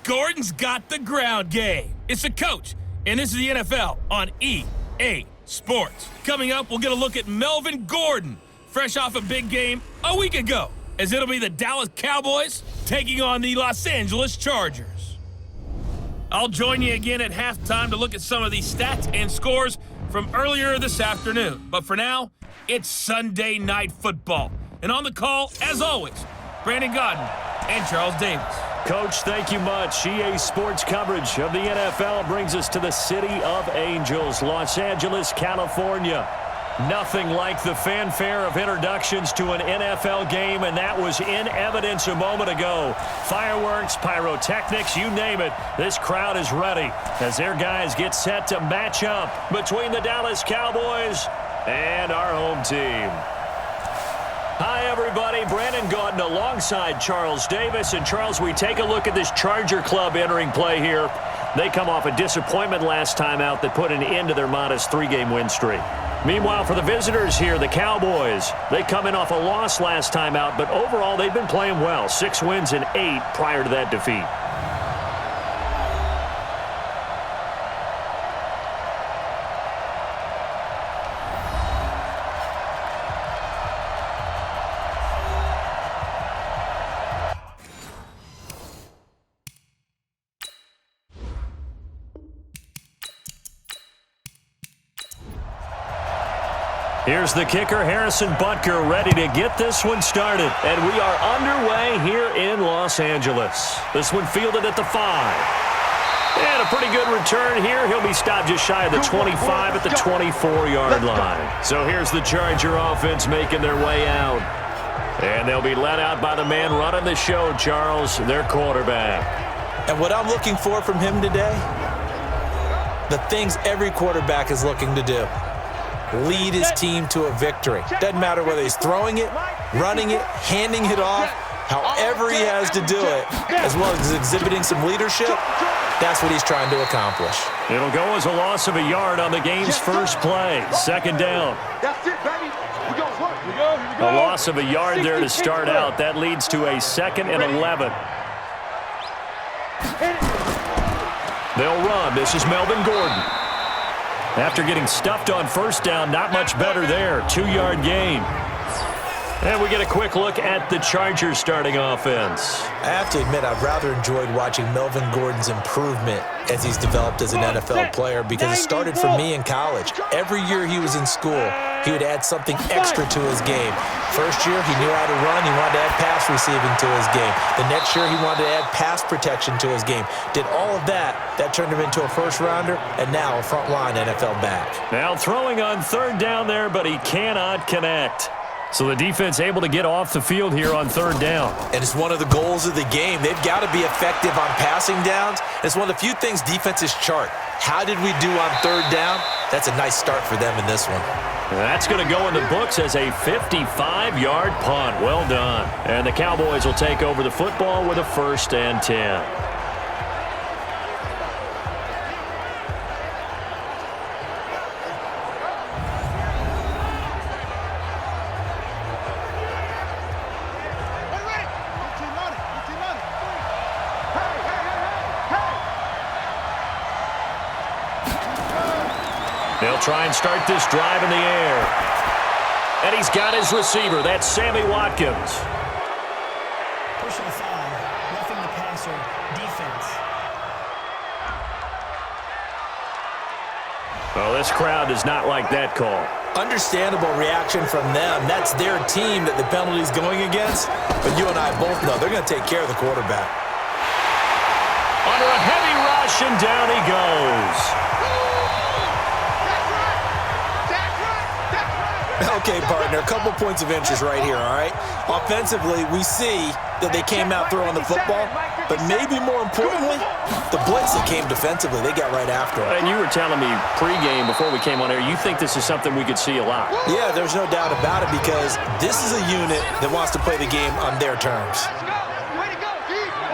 Gordon's got the ground game. It's the coach, and this is the NFL on EA Sports. Coming up, we'll get a look at Melvin Gordon, fresh off a big game a week ago, as it'll be the Dallas Cowboys taking on the Los Angeles Chargers. I'll join you again at halftime to look at some of these stats and scores from earlier this afternoon. But for now, it's Sunday Night Football. And on the call, as always, Brandon Godden and Charles Davis. Coach, thank you much. EA Sports coverage of the NFL brings us to the City of Angels, Los Angeles, California. Nothing like the fanfare of introductions to an NFL game, and that was in evidence a moment ago. Fireworks, pyrotechnics, you name it. This crowd is ready as their guys get set to match up between the Dallas Cowboys and our home team. Hi, everybody. Brandon Gaudin alongside Charles Davis. And, Charles, we take a look at this Charger club entering play here. They come off a disappointment last time out that put an end to their modest 3-game win streak. Meanwhile, for the visitors here, the Cowboys, they come in off a loss last time out, but overall they've been playing well. 6 wins and 8 prior to that defeat. Here's the kicker, Harrison Butker, ready to get this one started. And we are underway here in Los Angeles. This one fielded at the 5. And a pretty good return here. He'll be stopped just shy of the 25 at the 24-yard line. So here's the Charger offense making their way out. And they'll be let out by the man running the show, Charles, their quarterback. And what I'm looking for from him today, the things every quarterback is looking to do. Lead his team to a victory. Doesn't matter whether he's throwing it, running it, handing it off, however he has to do it, as well as exhibiting some leadership, that's what he's trying to accomplish. It'll go as a loss of a yard on the game's first play. Second down. That's it, baby. We go. A loss of a yard there to start out. That leads to a 2nd and 11. They'll run. This is Melvin Gordon. After getting stuffed on first down, not much better there. 2-yard gain. And we get a quick look at the Chargers starting offense. I have to admit, I've rather enjoyed watching Melvin Gordon's improvement as he's developed as an NFL player because it started for me in college. Every year he was in school, he would add something extra to his game. First year, he knew how to run. He wanted to add pass receiving to his game. The next year, he wanted to add pass protection to his game. Did all of that. That turned him into a first-rounder, and now a front-line NFL back. Now throwing on 3rd down there, but he cannot connect. So the defense able to get off the field here on 3rd down. And it's one of the goals of the game. They've got to be effective on passing downs. It's one of the few things defenses chart. How did we do on 3rd down? That's a nice start for them in this one. That's going to go in the books as a 55-yard punt. Well done. And the Cowboys will take over the football with a 1st and 10. They'll try and start this drive in the air. And he's got his receiver. That's Sammy Watkins. Personal foul, roughing the passer, defense. Well, this crowd does not like that call. Understandable reaction from them. That's their team that the penalty's going against. But you and I both know they're going to take care of the quarterback. Under a heavy rush, and down he goes. Okay, partner, a couple points of interest right here, all right? Offensively, we see that they came out throwing the football, but maybe more importantly, the blitz that came defensively, they got right after it. And you were telling me pregame before we came on air, you think this is something we could see a lot. Yeah, there's no doubt about it because this is a unit that wants to play the game on their terms.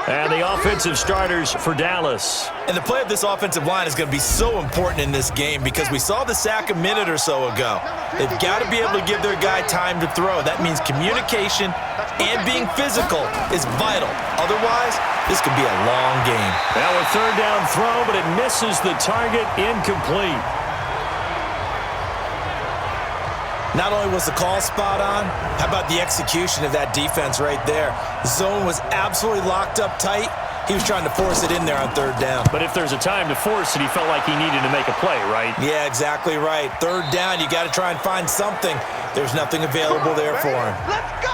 And the offensive starters for Dallas. And the play of this offensive line is going to be so important in this game because we saw the sack a minute or so ago. They've got to be able to give their guy time to throw. That means communication and being physical is vital. Otherwise, this could be a long game. Now a third down throw, but it misses the target, incomplete. Not only was the call spot on, how about the execution of that defense right there? The zone was absolutely locked up tight. He was trying to force it in there on third down. But if there's a time to force it, he felt like he needed to make a play, right? Yeah, exactly right. Third down, you got to try and find something. There's nothing available there for him. Let's go!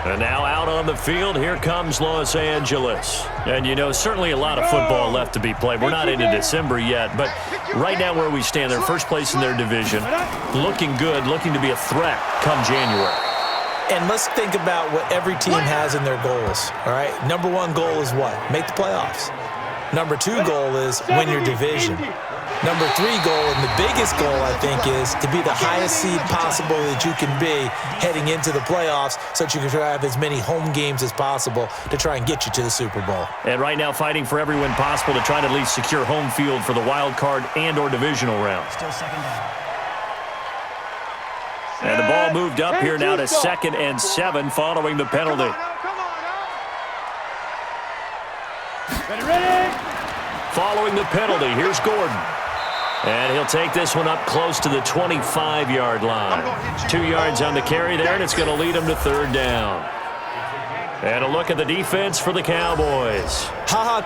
And now out on the field, here comes Los Angeles. And, you know, certainly a lot of football left to be played. We're not into December yet, but right now where we stand, they're first place in their division, looking good, looking to be a threat come January. And let's think about what every team has in their goals, all right? Number one goal is what? Make the playoffs. Number two goal is win your division. Number three goal, and the biggest goal, I think, is to be the highest seed possible that you can be heading into the playoffs so that you can try to have as many home games as possible to try and get you to the Super Bowl. And right now fighting for every win possible to try to at least secure home field for the wild card and or divisional round. Still second down. And the ball moved up here now to 2nd and 7 following the penalty. Following the penalty, here's Gordon. And he'll take this one up close to the 25-yard line. 2 yards on the carry there, and it's going to lead him to third down. And a look at the defense for the Cowboys.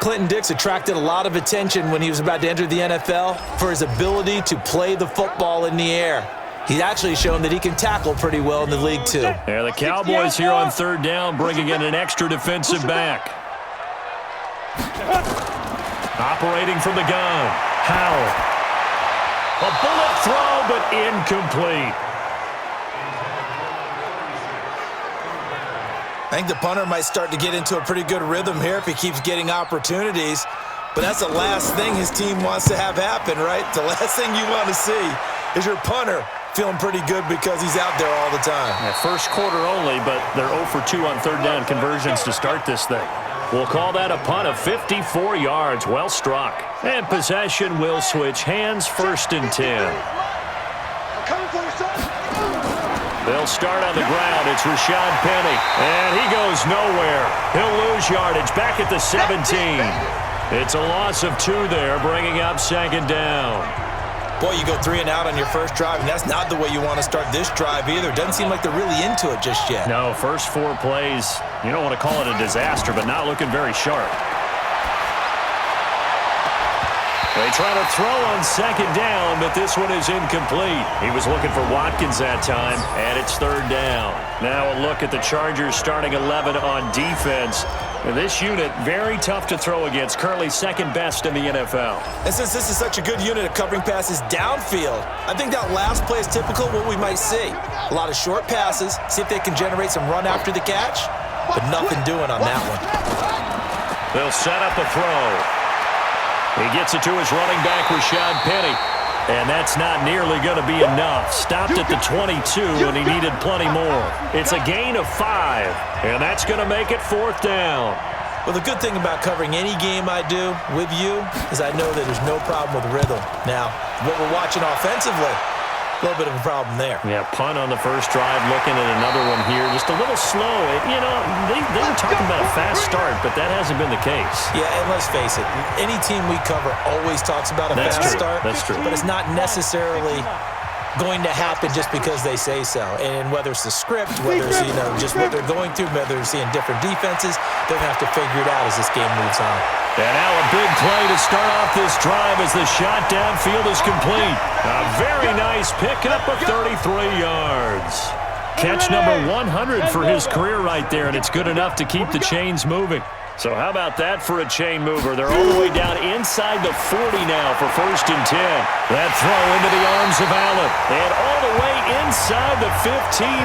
Clinton Dix attracted a lot of attention when he was about to enter the NFL for his ability to play the football in the air. He's actually shown that he can tackle pretty well in the league, too. Yeah, the Cowboys here on third down, bringing in an extra defensive back. Operating from the gun, Howell. A bullet throw, but incomplete. I think the punter might start to get into a pretty good rhythm here if he keeps getting opportunities. But that's the last thing his team wants to have happen, right? The last thing you want to see is your punter feeling pretty good because he's out there all the time. Yeah, first quarter only, but they're 0 for 2 on third down conversions to start this thing. We'll call that a punt of 54 yards. Well struck. And possession will switch hands, 1st and 10. They'll start on the ground. It's Rashad Penny. And he goes nowhere. He'll lose yardage back at the 17. It's a loss of 2 there, bringing up 2nd down. Boy, you go 3 and out on your first drive, and that's not the way you want to start this drive either. Doesn't seem like they're really into it just yet. No, first 4 plays, you don't want to call it a disaster, but not looking very sharp. They try to throw on 2nd down, but this one is incomplete. He was looking for Watkins that time, and it's 3rd down. Now a look at the Chargers starting 11 on defense. This unit, very tough to throw against, currently 2nd best in the NFL. And since this is such a good unit of covering passes downfield, I think that last play is typical of what we might see. A lot of short passes, see if they can generate some run after the catch, but nothing doing on that one. They'll set up a throw. He gets it to his running back, Rashad Penny. And that's not nearly going to be enough. Stopped at the 22, and he needed plenty more. It's a gain of 5, and that's going to make it 4th down. Well, the good thing about covering any game I do with you is I know that there's no problem with rhythm. Now, what we're watching offensively, a little bit of a problem there. Yeah, punt on the first drive, looking at another one here. Just a little slow. You know, they were talking about a fast start, but that hasn't been the case. Yeah, and let's face it, any team we cover always talks about a fast start. That's true. But it's not necessarily going to happen just because they say so. And whether it's the script, whether it's, you know, just what they're going through, whether they're seeing different defenses, they're going to have to figure it out as this game moves on. And now a big play to start off this drive as the shot downfield is complete. A very nice pickup of 33 yards. Catch number 100 for his career right there, and it's good enough to keep the chains moving. So how about that for a chain mover? They're all the way down inside the 40 now for 1st and 10. That throw into the arms of Allen. And all the way inside the 15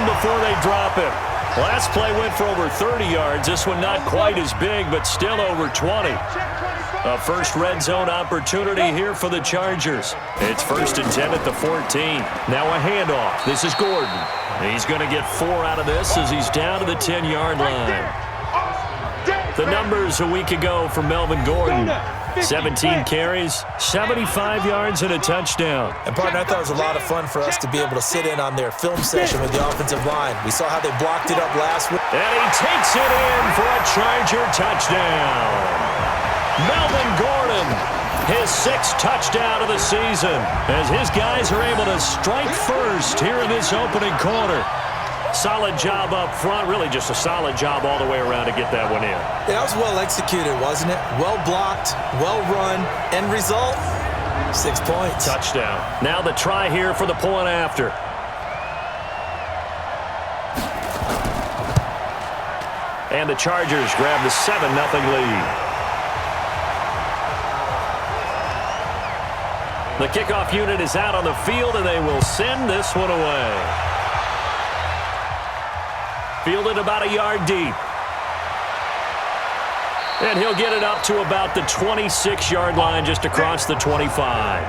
before they drop it. Last play went for over 30 yards. This one not quite as big, but still over 20. A first red zone opportunity here for the Chargers. It's 1st and 10 at the 14. Now a handoff. This is Gordon. He's going to get 4 out of this as he's down to the 10-yard line. The numbers a week ago for Melvin Gordon. 17 carries, 75 yards, and a touchdown. And, partner, I thought it was a lot of fun for us to be able to sit in on their film session with the offensive line. We saw how they blocked it up last week. And he takes it in for a Charger touchdown. Melvin Gordon, his 6th touchdown of the season, as his guys are able to strike first here in this opening quarter. Solid job up front, really just a solid job all the way around to get that one in. Yeah, that was well executed, wasn't it? Well blocked, well run, end result, 6 points. Touchdown. Now the try here for the point after. And the Chargers grab the 7-0 lead. The kickoff unit is out on the field, and they will send this one away. Fielded about a yard deep. And he'll get it up to about the 26-yard line, just across the 25.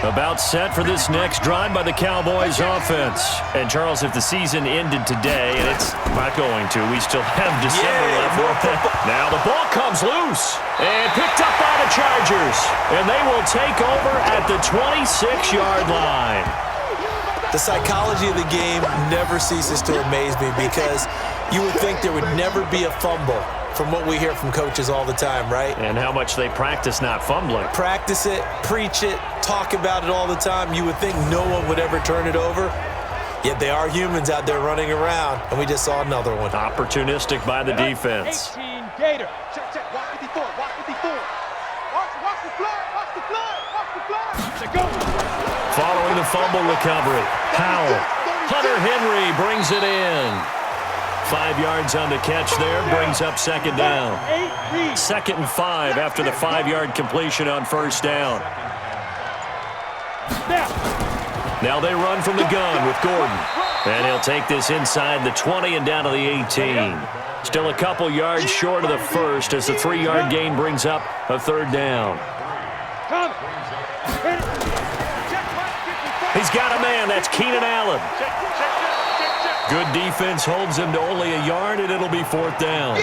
About set for this next drive by the Cowboys offense. And, Charles, if the season ended today, and it's not going to, we still have December left. Now the ball comes loose and picked up by the Chargers. And they will take over at the 26-yard line. The psychology of the game never ceases to amaze me, because you would think there would never be a fumble from what we hear from coaches all the time, right? And how much they practice not fumbling. Practice it, preach it, talk about it all the time. You would think no one would ever turn it over. Yet they are humans out there running around, and we just saw another one. Opportunistic by the defense. 18 Gator. Check, check. Watch 54. Watch 54. Watch the fly. Watch the fly. Watch the fly. Check, go. Following the fumble recovery, Howell. Hunter Henry brings it in. 5 yards on the catch there, brings up second down. 2nd and 5 after the 5-yard completion on first down. Now they run from the gun with Gordon. And he'll take this inside the 20 and down to the 18. Still a couple yards short of the first as the 3-yard gain brings up a third down. He's got a man. That's Keenan Allen. Good defense holds him to only a yard, and it'll be 4th down.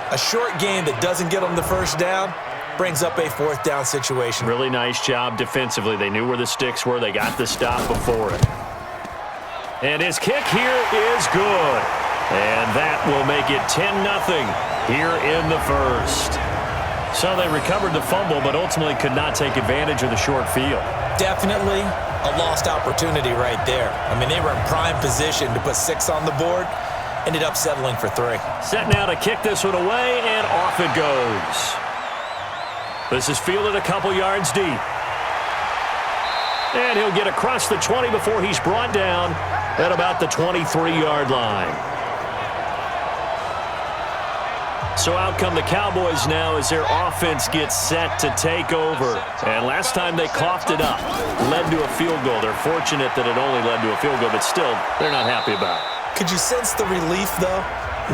A short game that doesn't get them the first down brings up a 4th down situation. Really nice job defensively. They knew where the sticks were. They got the stop before it. And his kick here is good. And that will make it 10-0 here in the first. So they recovered the fumble, but ultimately could not take advantage of the short field. Definitely a lost opportunity right there. I mean, they were in prime position to put 6 on the board. Ended up settling for 3. Set now to kick this one away, and off it goes. This is fielded a couple yards deep. And he'll get across the 20 before he's brought down at about the 23-yard line. So out come the Cowboys now as their offense gets set to take over. And last time they coughed it up, led to a field goal. They're fortunate that it only led to a field goal, but still, they're not happy about it. Could you sense the relief, though,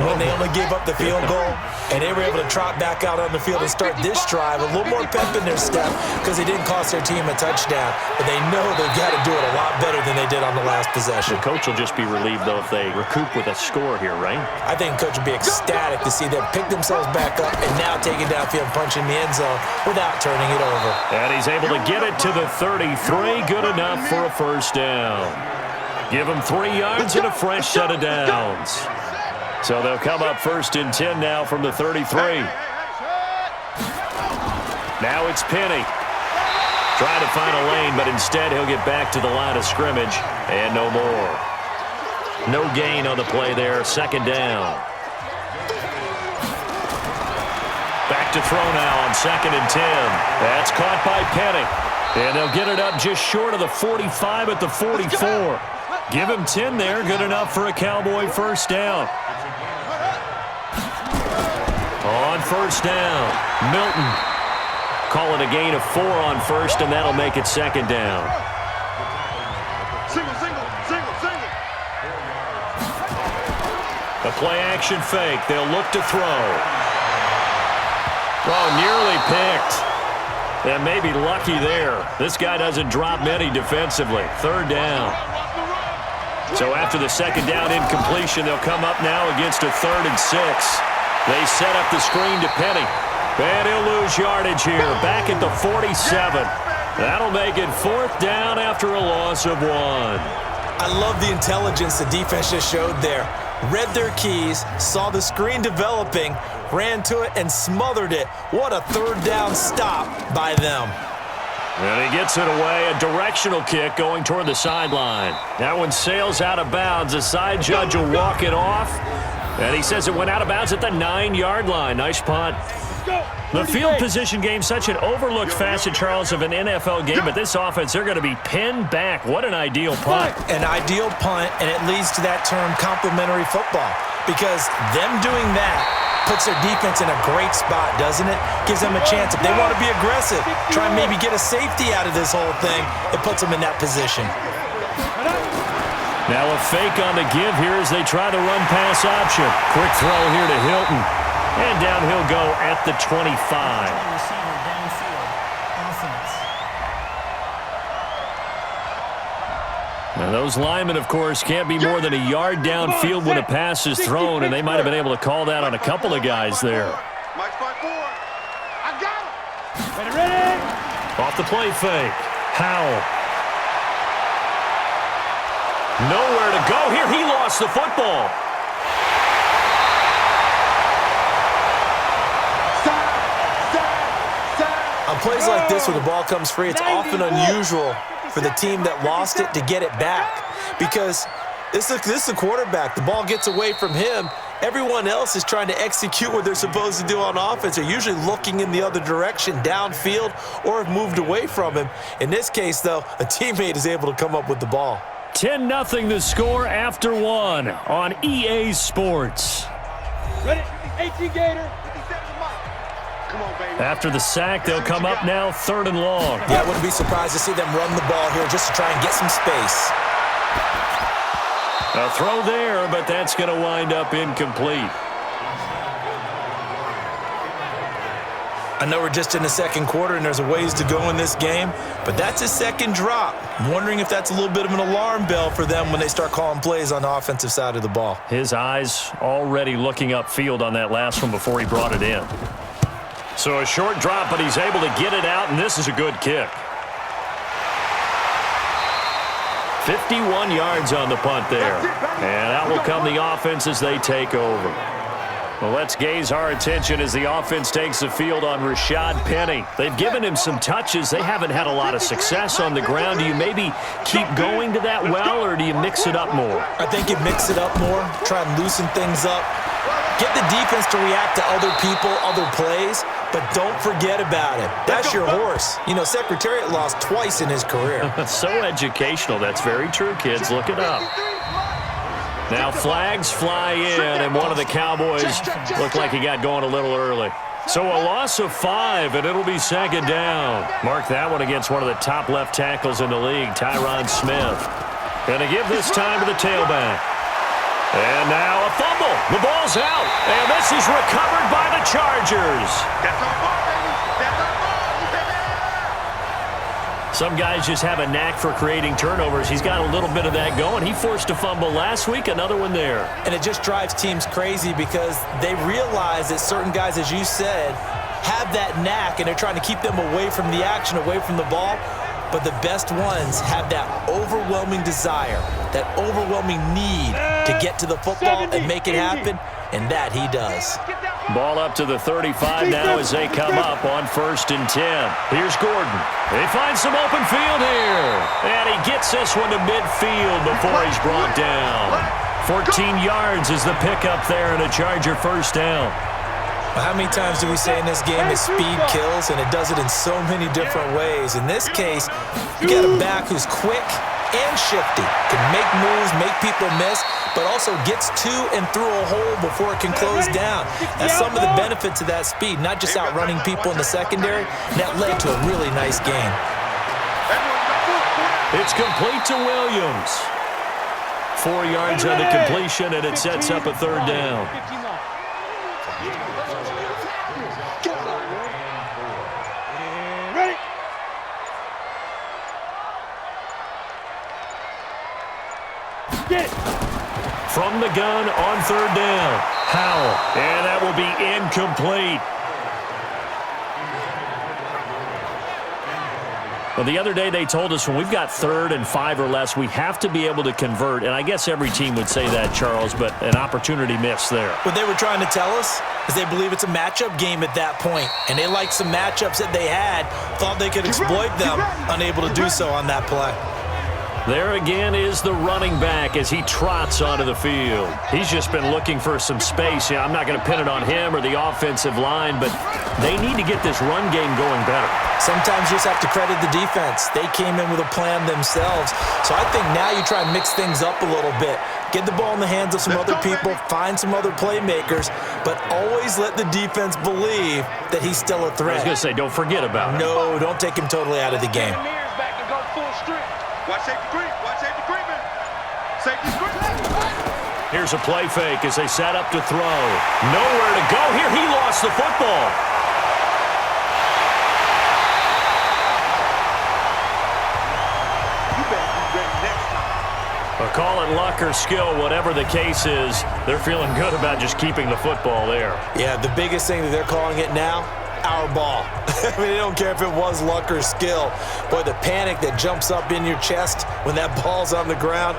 when they only gave up the field goal and they were able to trot back out on the field and start this drive a little more pep in their step, because they didn't cost their team a touchdown, but they know they've got to do it a lot better than they did on the last possession. The coach will just be relieved, though, if they recoup with a score here, right? I think the coach will be ecstatic to see them pick themselves back up and now take it downfield, punch in the end zone without turning it over. And he's able to get it to the 33, good enough for a first down. Give him 3 yards and a fresh set of downs. So they'll come up 1st and 10 now from the 33. Now it's Penny. Trying to find a lane, but instead he'll get back to the line of scrimmage and no more. No gain on the play there, 2nd down. Back to throw now on 2nd and 10. That's caught by Penny. And they'll get it up just short of the 45 at the 44. Give him 10 there, good enough for a Cowboy first down. On first down, Milton. Call it a gain of 4 on first, and that'll make it 2nd down. Single, single, single, single. A play-action fake. They'll look to throw. Oh, nearly picked. And maybe lucky there. This guy doesn't drop many defensively. 3rd down. So after the second down incompletion, they'll come up now against a 3rd and 6. They set up the screen to Penny. And he'll lose yardage here, back at the 47. That'll make it 4th down after a loss of 1. I love the intelligence the defense just showed there. Read their keys, saw the screen developing, ran to it, and smothered it. What a 3rd down stop by them. And he gets it away, a directional kick going toward the sideline. That one sails out of bounds. The side judge will walk it off. And he says it went out of bounds at the 9-yard line. Nice punt. The field position game, such an overlooked facet, Charles, of an NFL game. But this offense, they're going to be pinned back. What an ideal punt. An ideal punt, and it leads to that term complementary football. Because them doing that puts their defense in a great spot, doesn't it? Gives them a chance. If they want to be aggressive, try and maybe get a safety out of this whole thing, it puts them in that position. Now a fake on the give here as they try the run-pass option. Quick throw here to Hilton. And down he'll go at the 25. Now those linemen, of course, can't be more than a yard downfield when a pass is thrown, and they might have been able to call that on a couple of guys there. Off the play fake. Howell. Nowhere to go here. He lost the football. On plays like this where the ball comes free, it's often unusual for the team that lost it to get it back, because this is the quarterback. The ball gets away from him. Everyone else is trying to execute what they're supposed to do on offense. They're usually looking in the other direction, downfield, or have moved away from him. In this case, though, a teammate is able to come up with the ball. 10-0 the score after 1 on EA Sports. Ready? 18 Gator. After the sack, they'll come up now 3rd and long. Yeah, I wouldn't be surprised to see them run the ball here just to try and get some space. A throw there, but that's going to wind up incomplete. I know we're just in the second quarter and there's a ways to go in this game, but that's his second drop. I'm wondering if that's a little bit of an alarm bell for them when they start calling plays on the offensive side of the ball. His eyes already looking upfield on that last one before he brought it in. So a short drop, but he's able to get it out, and this is a good kick. 51 yards on the punt there. And out will come the offense as they take over. Well, let's gaze our attention as the offense takes the field on Rashad Penny. They've given him some touches. They haven't had a lot of success on the ground. Do you maybe keep going to that well, or do you mix it up more? I think you mix it up more, try and loosen things up. Get the defense to react to other people, other plays, but don't forget about it. That's your horse. You know, Secretariat lost twice in his career. So educational. That's very true, kids. Look it up. Now flags fly in, and one of the Cowboys looked like he got going a little early. So a loss of 5, and it'll be 2nd down. Mark that one against one of the top left tackles in the league, Tyron Smith. Going to give this time to the tailback. And now a fumble. The ball's out, and this is recovered by the Chargers. Some guys just have a knack for creating turnovers. He's got a little bit of that going. He forced a fumble last week, another one there. And it just drives teams crazy because they realize that certain guys, as you said, have that knack, and they're trying to keep them away from the action, away from the ball. But the best ones have that overwhelming desire, that overwhelming need to get to the football and make it happen, and that he does. Ball up to the 35 now as they come up on 1st and 10. Here's Gordon. They find some open field here. And he gets this one to midfield before he's brought down. 14 yards is the pickup there, and a Charger 1st down. How many times do we say in this game that speed kills, and it does it in so many different ways? In this case, you got a back who's quick and shifty, can make moves, make people miss, but also gets to and through a hole before it can close down. That's some of the benefits of that speed, not just outrunning people in the secondary. That led to a really nice game. It's complete to Williams. 4 yards on the completion, and it sets up a 3rd down. From the gun on third down. Howell. And that will be incomplete. Well, the other day they told us when we've got 3rd and 5 or less, we have to be able to convert. And I guess every team would say that, Charles, but an opportunity missed there. What they were trying to tell us is they believe it's a matchup game at that point, and they liked some matchups that they had, thought they could exploit them, unable to do so on that play. There again is the running back as he trots onto the field. He's just been looking for some space. Yeah, I'm not going to pin it on him or the offensive line, but they need to get this run game going better. Sometimes you just have to credit the defense. They came in with a plan themselves. So I think now you try and mix things up a little bit. Get the ball in the hands of some other people, find some other playmakers, but always let the defense believe that he's still a threat. I was going to say, don't forget about him. No, don't take him totally out of the game. Watch safety creep. Watch safety creeping. Safety creep. Here's a play fake as they set up to throw. Nowhere to go here. He lost the football. You better be ready next time. Well, call it luck or skill, whatever the case is, they're feeling good about just keeping the football there. Yeah, the biggest thing that they're calling it now, our ball. I mean, they don't care if it was luck or skill. Boy, the panic that jumps up in your chest when that ball's on the ground,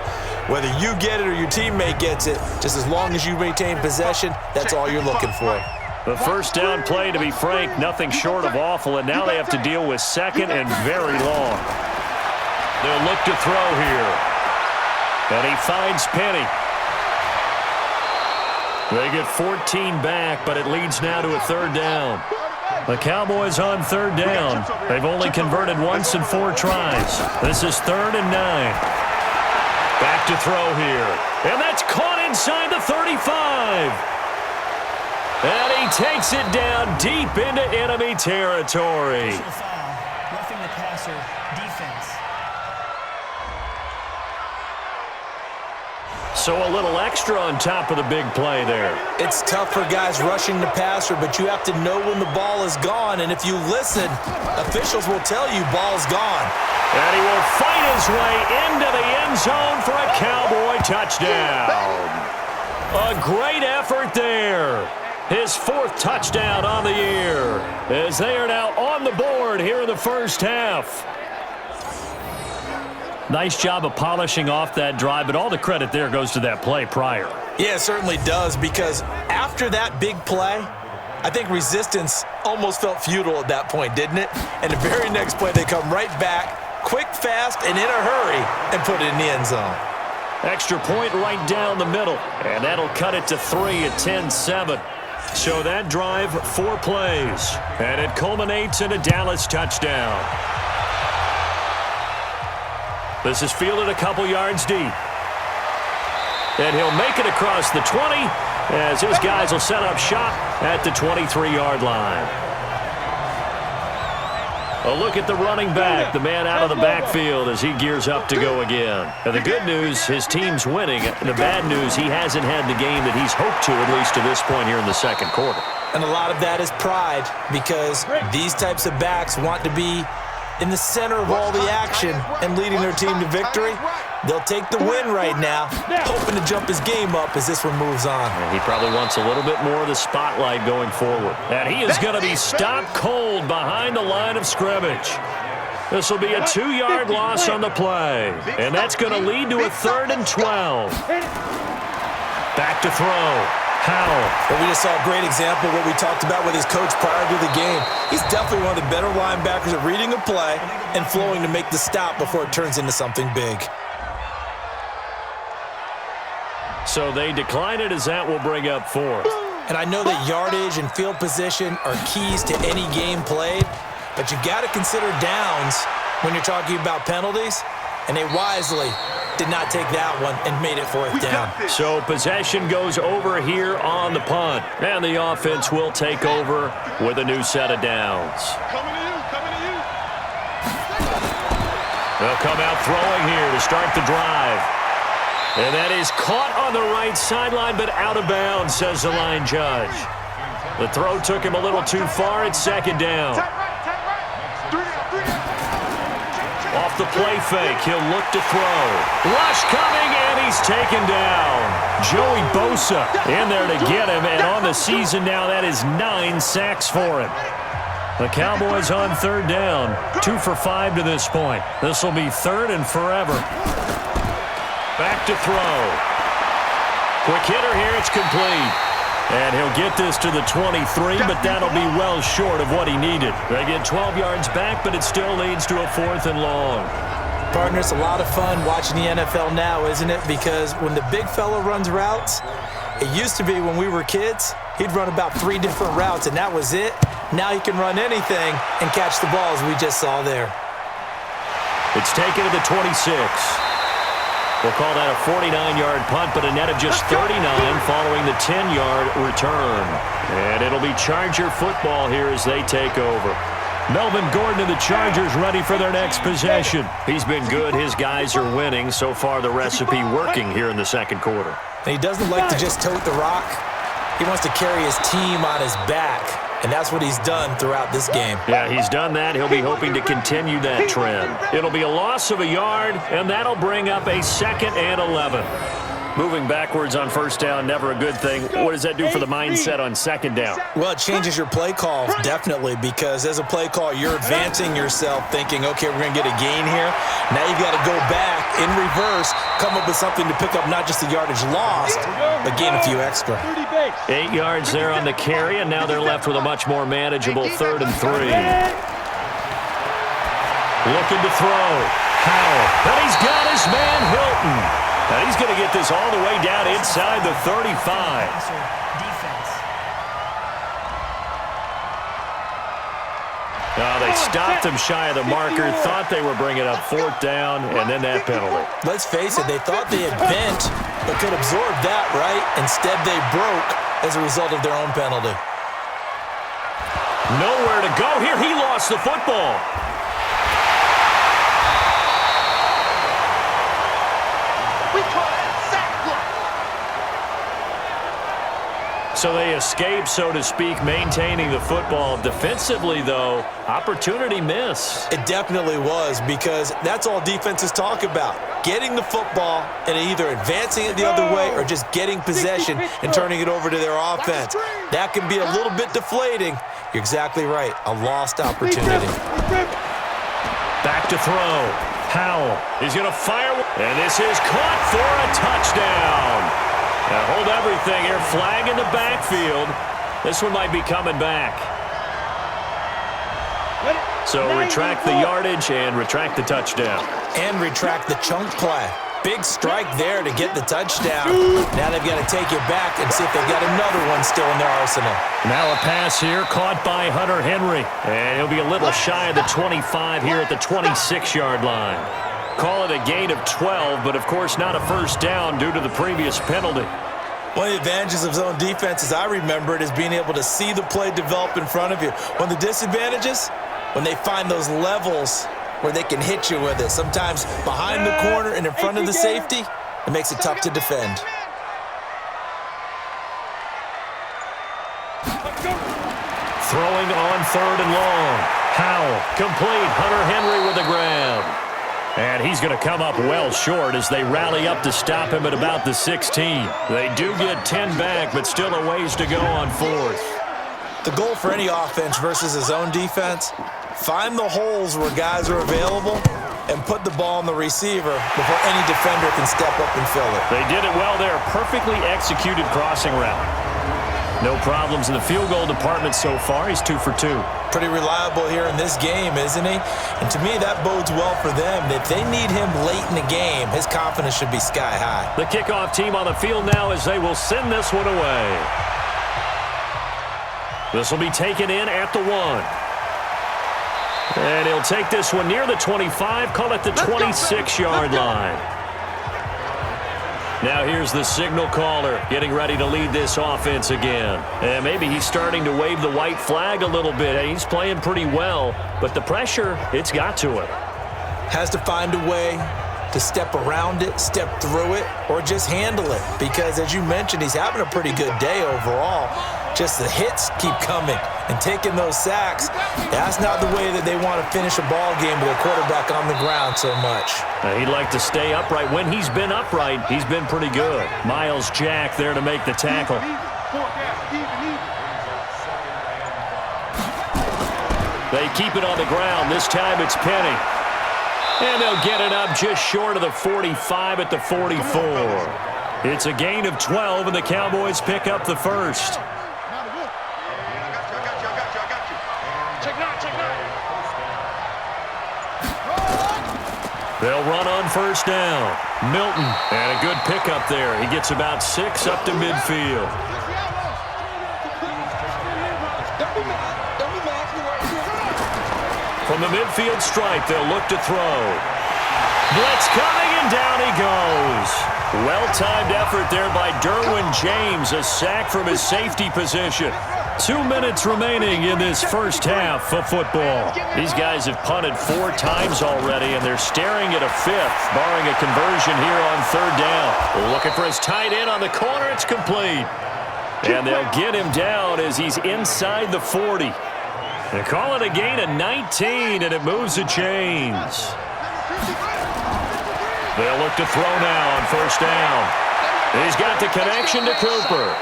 whether you get it or your teammate gets it, just as long as you maintain possession, that's all you're looking for. The first down play, to be frank, nothing short of awful, and now they have to deal with second and very long. They'll look to throw here. And he finds Penny. They get 14 back, but it leads now to a 3rd down. The Cowboys on 3rd down. They've only converted once in 4 tries. This is 3rd and 9. Back to throw here. And that's caught inside the 35. And he takes it down deep into enemy territory. Personal foul, roughing the passer, defense. So a little extra on top of the big play there. It's tough for guys rushing the passer, but you have to know when the ball is gone. And if you listen, officials will tell you ball's gone. And he will fight his way into the end zone for a Cowboy touchdown. A great effort there. His 4th touchdown on the year as they are now on the board here in the first half. Nice job of polishing off that drive, but all the credit there goes to that play prior. Yeah, it certainly does, because after that big play, I think resistance almost felt futile at that point, didn't it? And the very next play, they come right back, quick, fast, and in a hurry, and put it in the end zone. Extra point right down the middle, and that'll cut it to 3 at 10-7. So that drive, 4 plays, and it culminates in a Dallas touchdown. This is fielded a couple yards deep. And he'll make it across the 20 as his guys will set up shop at the 23-yard line. A look at the running back, the man out of the backfield as he gears up to go again. And the good news, his team's winning. The bad news, he hasn't had the game that he's hoped to, at least to this point here in the second quarter. And a lot of that is pride, because these types of backs want to be in the center of all the action and leading their team to victory. They'll take the win right now, hoping to jump his game up as this one moves on. And he probably wants a little bit more of the spotlight going forward. And he is going to be stopped cold behind the line of scrimmage. This will be a 2-yard loss on the play. And that's going to lead to a 3rd and 12. Back to throw. Howell. But we just saw a great example of what we talked about with his coach prior to the game. He's definitely one of the better linebackers at reading a play and flowing to make the stop before it turns into something big. So they decline it as that will bring up 4th. And I know that yardage and field position are keys to any game played, but you got to consider downs when you're talking about penalties, and they wisely did not take that one and made it 4th down. So possession goes over here on the punt, and the offense will take over with a new set of downs. Coming to you, coming to you. They'll come out throwing here to start the drive. And that is caught on the right sideline, but out of bounds, says the line judge. The throw took him a little too far. It's 2nd down. Tap right, tap right. 3 down, 3 down. Off the play fake. He'll look to throw. Rush coming, and he's taken down. Joey Bosa in there to get him, and on the season now, that is 9 sacks for him. The Cowboys on third down, 2 for 5 to this point. This will be third and forever. Back to throw. Quick hitter here, it's complete. And he'll get this to the 23, but that'll be well short of what he needed. They get 12 yards back, but it still leads to a 4th and long. Partner, it's a lot of fun watching the NFL now, isn't it? Because when the big fella runs routes, it used to be when we were kids, he'd run about 3 different routes, and that was it. Now he can run anything and catch the ball, as we just saw there. It's taken to the 26. We'll call that a 49-yard punt, but a net of just 39 following the 10-yard return. And it'll be Charger football here as they take over. Melvin Gordon and the Chargers ready for their next possession. He's been good. His guys are winning. So far, the recipe working here in the second quarter. And he doesn't like to just tote the rock. He wants to carry his team on his back. And that's what he's done throughout this game. Yeah, he's done that. He'll be hoping to continue that trend. It'll be a loss of a yard, and that'll bring up a 2nd and 11. Moving backwards on first down, never a good thing. What does that do for the mindset on second down? Well, it changes your play calls, definitely, because as a play call, you're advancing yourself thinking, okay, we're going to get a gain here. Now you've got to go back in reverse, come up with something to pick up not just the yardage lost, but gain a few extra. 8 yards there on the carry, and now they're left with a much more manageable 3rd and 3. Looking to throw. Howell. And he's got his man Hilton. And he's going to get this all the way down inside the 35. Now they stopped him shy of the marker, thought they were bringing up 4th down, and then that penalty. Let's face it, they thought they had bent, but could absorb that, right? Instead, they broke as a result of their own penalty. Nowhere to go here. He lost the football. So they escape, so to speak, maintaining the football. Defensively, though, opportunity miss. It definitely was, because that's all defenses talk about. Getting the football and either advancing it the other way or just getting possession and turning it over to their offense. That can be a little bit deflating. You're exactly right. A lost opportunity. Back to throw. Howell is going to fire, and this is caught for a touchdown. Now hold everything here. Flag in the backfield. This one might be coming back. So retract the yardage and retract the touchdown. And retract the chunk play. Big strike there to get the touchdown. Now they've got to take it back and see if they've got another one still in their arsenal. Now a pass here caught by Hunter Henry. And he'll be a little shy of the 25 here at the 26-yard line. Call it a gain of 12, but of course not a first down due to the previous penalty. One of the advantages of zone defense, as I remember it, is being able to see the play develop in front of you. One of the disadvantages, when they find those levels where they can hit you with it. Sometimes behind the corner and in front of the safety, it makes it tough to defend. Throwing on 3rd and long. Howell, complete. Hunter Henry with the grab. And he's going to come up well short as they rally up to stop him at about the 16. They do get 10 back, but still a ways to go on 4th. The goal for any offense versus a zone defense, find the holes where guys are available and put the ball on the receiver before any defender can step up and fill it. They did it well there. Perfectly executed crossing route. No problems in the field goal department so far. He's 2 for 2. Pretty reliable here in this game, isn't he? And to me, that bodes well for them. If they need him late in the game, his confidence should be sky high. The kickoff team on the field now as they will send this one away. This will be taken in at the 1. And he'll take this one near the 25, call it the 26-yard line. Now here's the signal caller getting ready to lead this offense again. And maybe he's starting to wave the white flag a little bit. He's playing pretty well, but the pressure, it's got to him. Has to find a way to step around it, step through it, or just handle it. Because as you mentioned, he's having a pretty good day overall. Just the hits keep coming and taking those sacks. That's not the way that they want to finish a ball game with a quarterback on the ground so much. He'd like to stay upright. When he's been upright, he's been pretty good. Miles Jack there to make the tackle. They keep it on the ground. This time it's Penny. And they'll get it up just short of the 45 at the 44. It's a gain of 12, and the Cowboys pick up the first. They'll run on first down. Milton, and a good pickup there. He gets about 6 up to midfield. From the midfield stripe, they'll look to throw. Blitz coming, and down he goes. Well-timed effort there by Derwin James, a sack from his safety position. 2 minutes remaining in this first half of football. These guys have punted 4 times already, and they're staring at a 5th, barring a conversion here on 3rd down. Looking for his tight end on the corner. It's complete. And they'll get him down as he's inside the 40. They call it a gain of 19, and it moves the chains. They'll look to throw now on first down. He's got the connection to Cooper.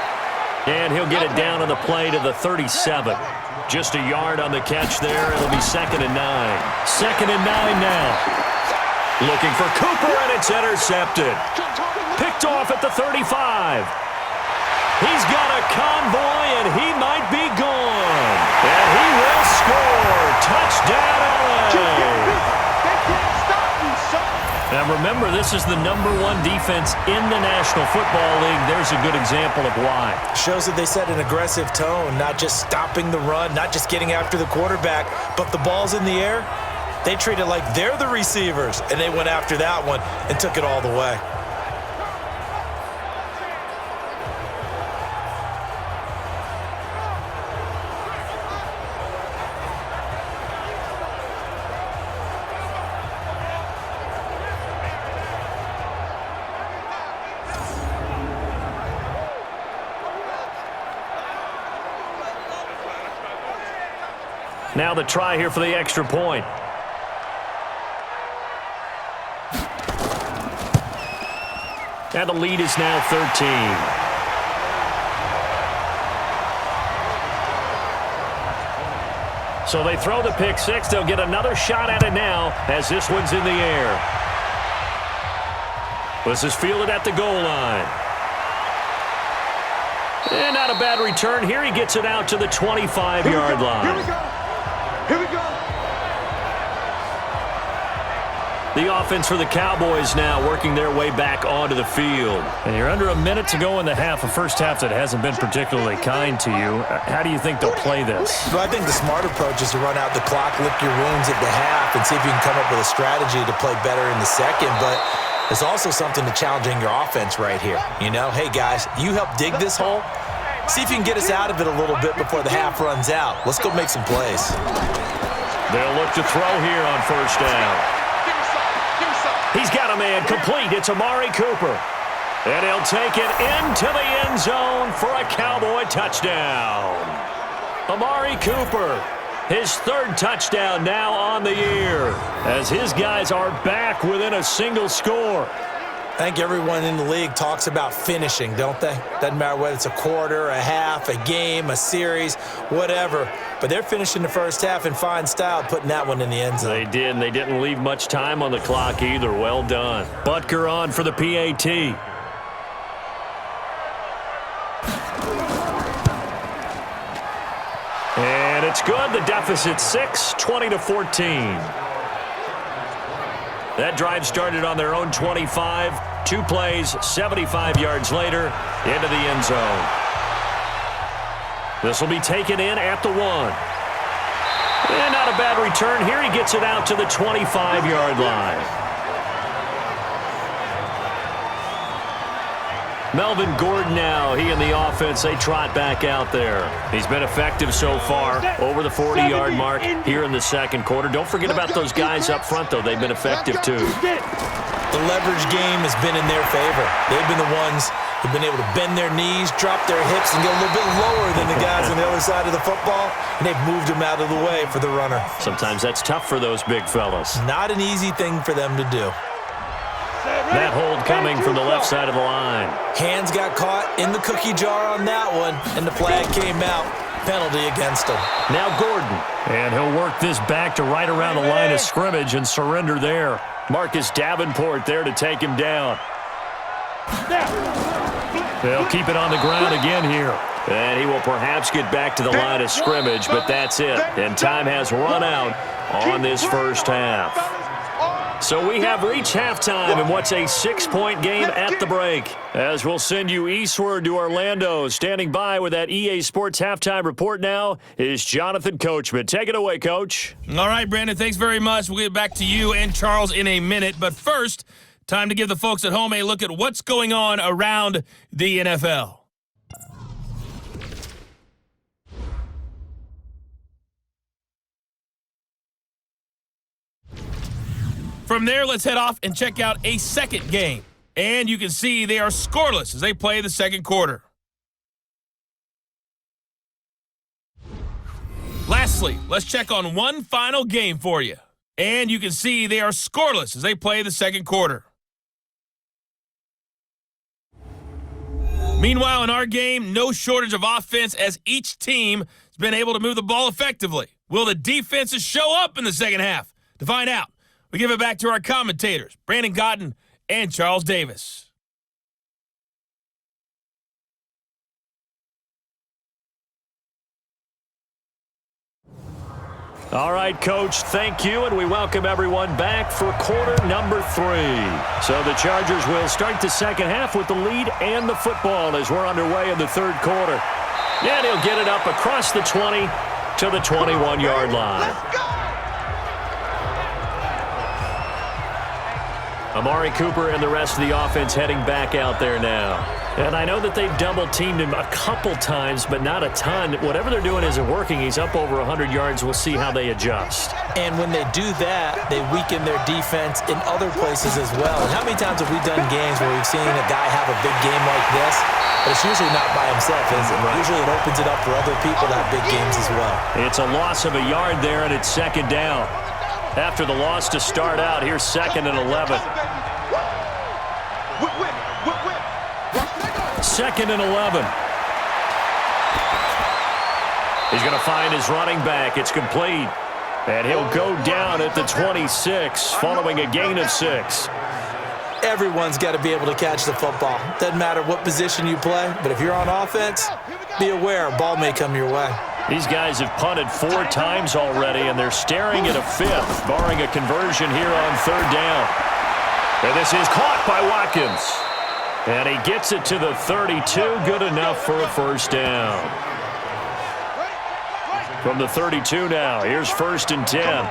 And he'll get it down on the play to the 37. Just a yard on the catch there. It'll be 2nd and 9. 2nd and 9 now. Looking for Cooper, and it's intercepted. Picked off at the 35. He's got a convoy, and he might be gone. And he will score. Touchdown, LA. Now remember, this is the #1 defense in the National Football League. There's a good example of why. Shows that they set an aggressive tone, not just stopping the run, not just getting after the quarterback, but the ball's in the air. They treat it like they're the receivers, and they went after that one and took it all the way. Now the try here for the extra point. And the lead is now 13. So they throw the pick 6. They'll get another shot at it now as this one's in the air. This is fielded at the goal line. And not a bad return here. He gets it out to the 25-yard line. Here we go. Here we go. The offense for the Cowboys now working their way back onto the field. And you're under a minute to go in the half, a first half that hasn't been particularly kind to you. How do you think they'll play this? Well, I think the smart approach is to run out the clock, lick your wounds at the half, and see if you can come up with a strategy to play better in the second. But there's also something to challenging your offense right here. You know, hey, guys, you help dig this hole. See if you can get us out of it a little bit before the half runs out. Let's go make some plays. They'll look to throw here on first down. He's got a man complete. It's Amari Cooper. And he'll take it into the end zone for a Cowboy touchdown. Amari Cooper, his 3rd touchdown now on the year, as his guys are back within a single score. I think everyone in the league talks about finishing, don't they? Doesn't matter whether it's a quarter, a half, a game, a series, whatever. But they're finishing the first half in fine style, putting that one in the end zone. They did, and they didn't leave much time on the clock either. Well done. Butker on for the PAT. And it's good. The deficit 6, 20-14. That drive started on their own 25. 2 plays, 75 yards later, into the end zone. This will be taken in at the 1. And not a bad return here. He gets it out to the 25-yard line. Melvin Gordon now, he and the offense, they trot back out there. He's been effective so far, over the 40-yard mark here in the second quarter. Don't forget about those guys up front, though. They've been effective, too. The leverage game has been in their favor. They've been the ones They've been able to bend their knees, drop their hips, and get a little bit lower than the guys on the other side of the football, and they've moved them out of the way for the runner. Sometimes that's tough for those big fellas. Not an easy thing for them to do. That hold coming from the left side of the line. Hands got caught in the cookie jar on that one, and the flag came out. Penalty against him. Now Gordon, and he'll work this back to right around the line of scrimmage and surrender there. Marcus Davenport there to take him down. They'll keep it on the ground again here. And he will perhaps get back to the line of scrimmage, but that's it. And time has run out on this first half. So we have reached halftime in what's a 6-point game at the break. As we'll send you eastward to Orlando. Standing by with that EA Sports halftime report now is Jonathan Coachman. Take it away, Coach. All right, Brandon, thanks very much. We'll get back to you and Charles in a minute. But first, time to give the folks at home a look at what's going on around the NFL. From there, let's head off and check out a second game. And you can see they are scoreless as they play the second quarter. Lastly, let's check on one final game for you. And you can see they are scoreless as they play the second quarter. Meanwhile, in our game, no shortage of offense as each team has been able to move the ball effectively. Will the defenses show up in the second half? To find out, we give it back to our commentators, Brandon Cotton and Charles Davis. All right, Coach, thank you, and we welcome everyone back for quarter number 3. So the Chargers will start the second half with the lead and the football as we're underway in the third quarter. And he'll get it up across the 20 to the 21-yard line. Amari Cooper and the rest of the offense heading back out there now. And I know that they've double-teamed him a couple times, but not a ton. Whatever they're doing isn't working. He's up over 100 yards. We'll see how they adjust. And when they do that, they weaken their defense in other places as well. And how many times have we done games where we've seen a guy have a big game like this, but it's usually not by himself, is it? Right. Usually it opens it up for other people to have big games as well. It's a loss of a yard there, and it's second down. After the loss to start out, here's 2nd and 11. 2nd and 11. He's going to find his running back. It's complete. And he'll go down at the 26 following a gain of 6. Everyone's got to be able to catch the football. Doesn't matter what position you play, but if you're on offense, be aware a ball may come your way. These guys have punted 4 times already, and they're staring at a 5th, barring a conversion here on 3rd down. And this is caught by Watkins. And he gets it to the 32, good enough for a first down. From the 32 now, here's 1st and 10.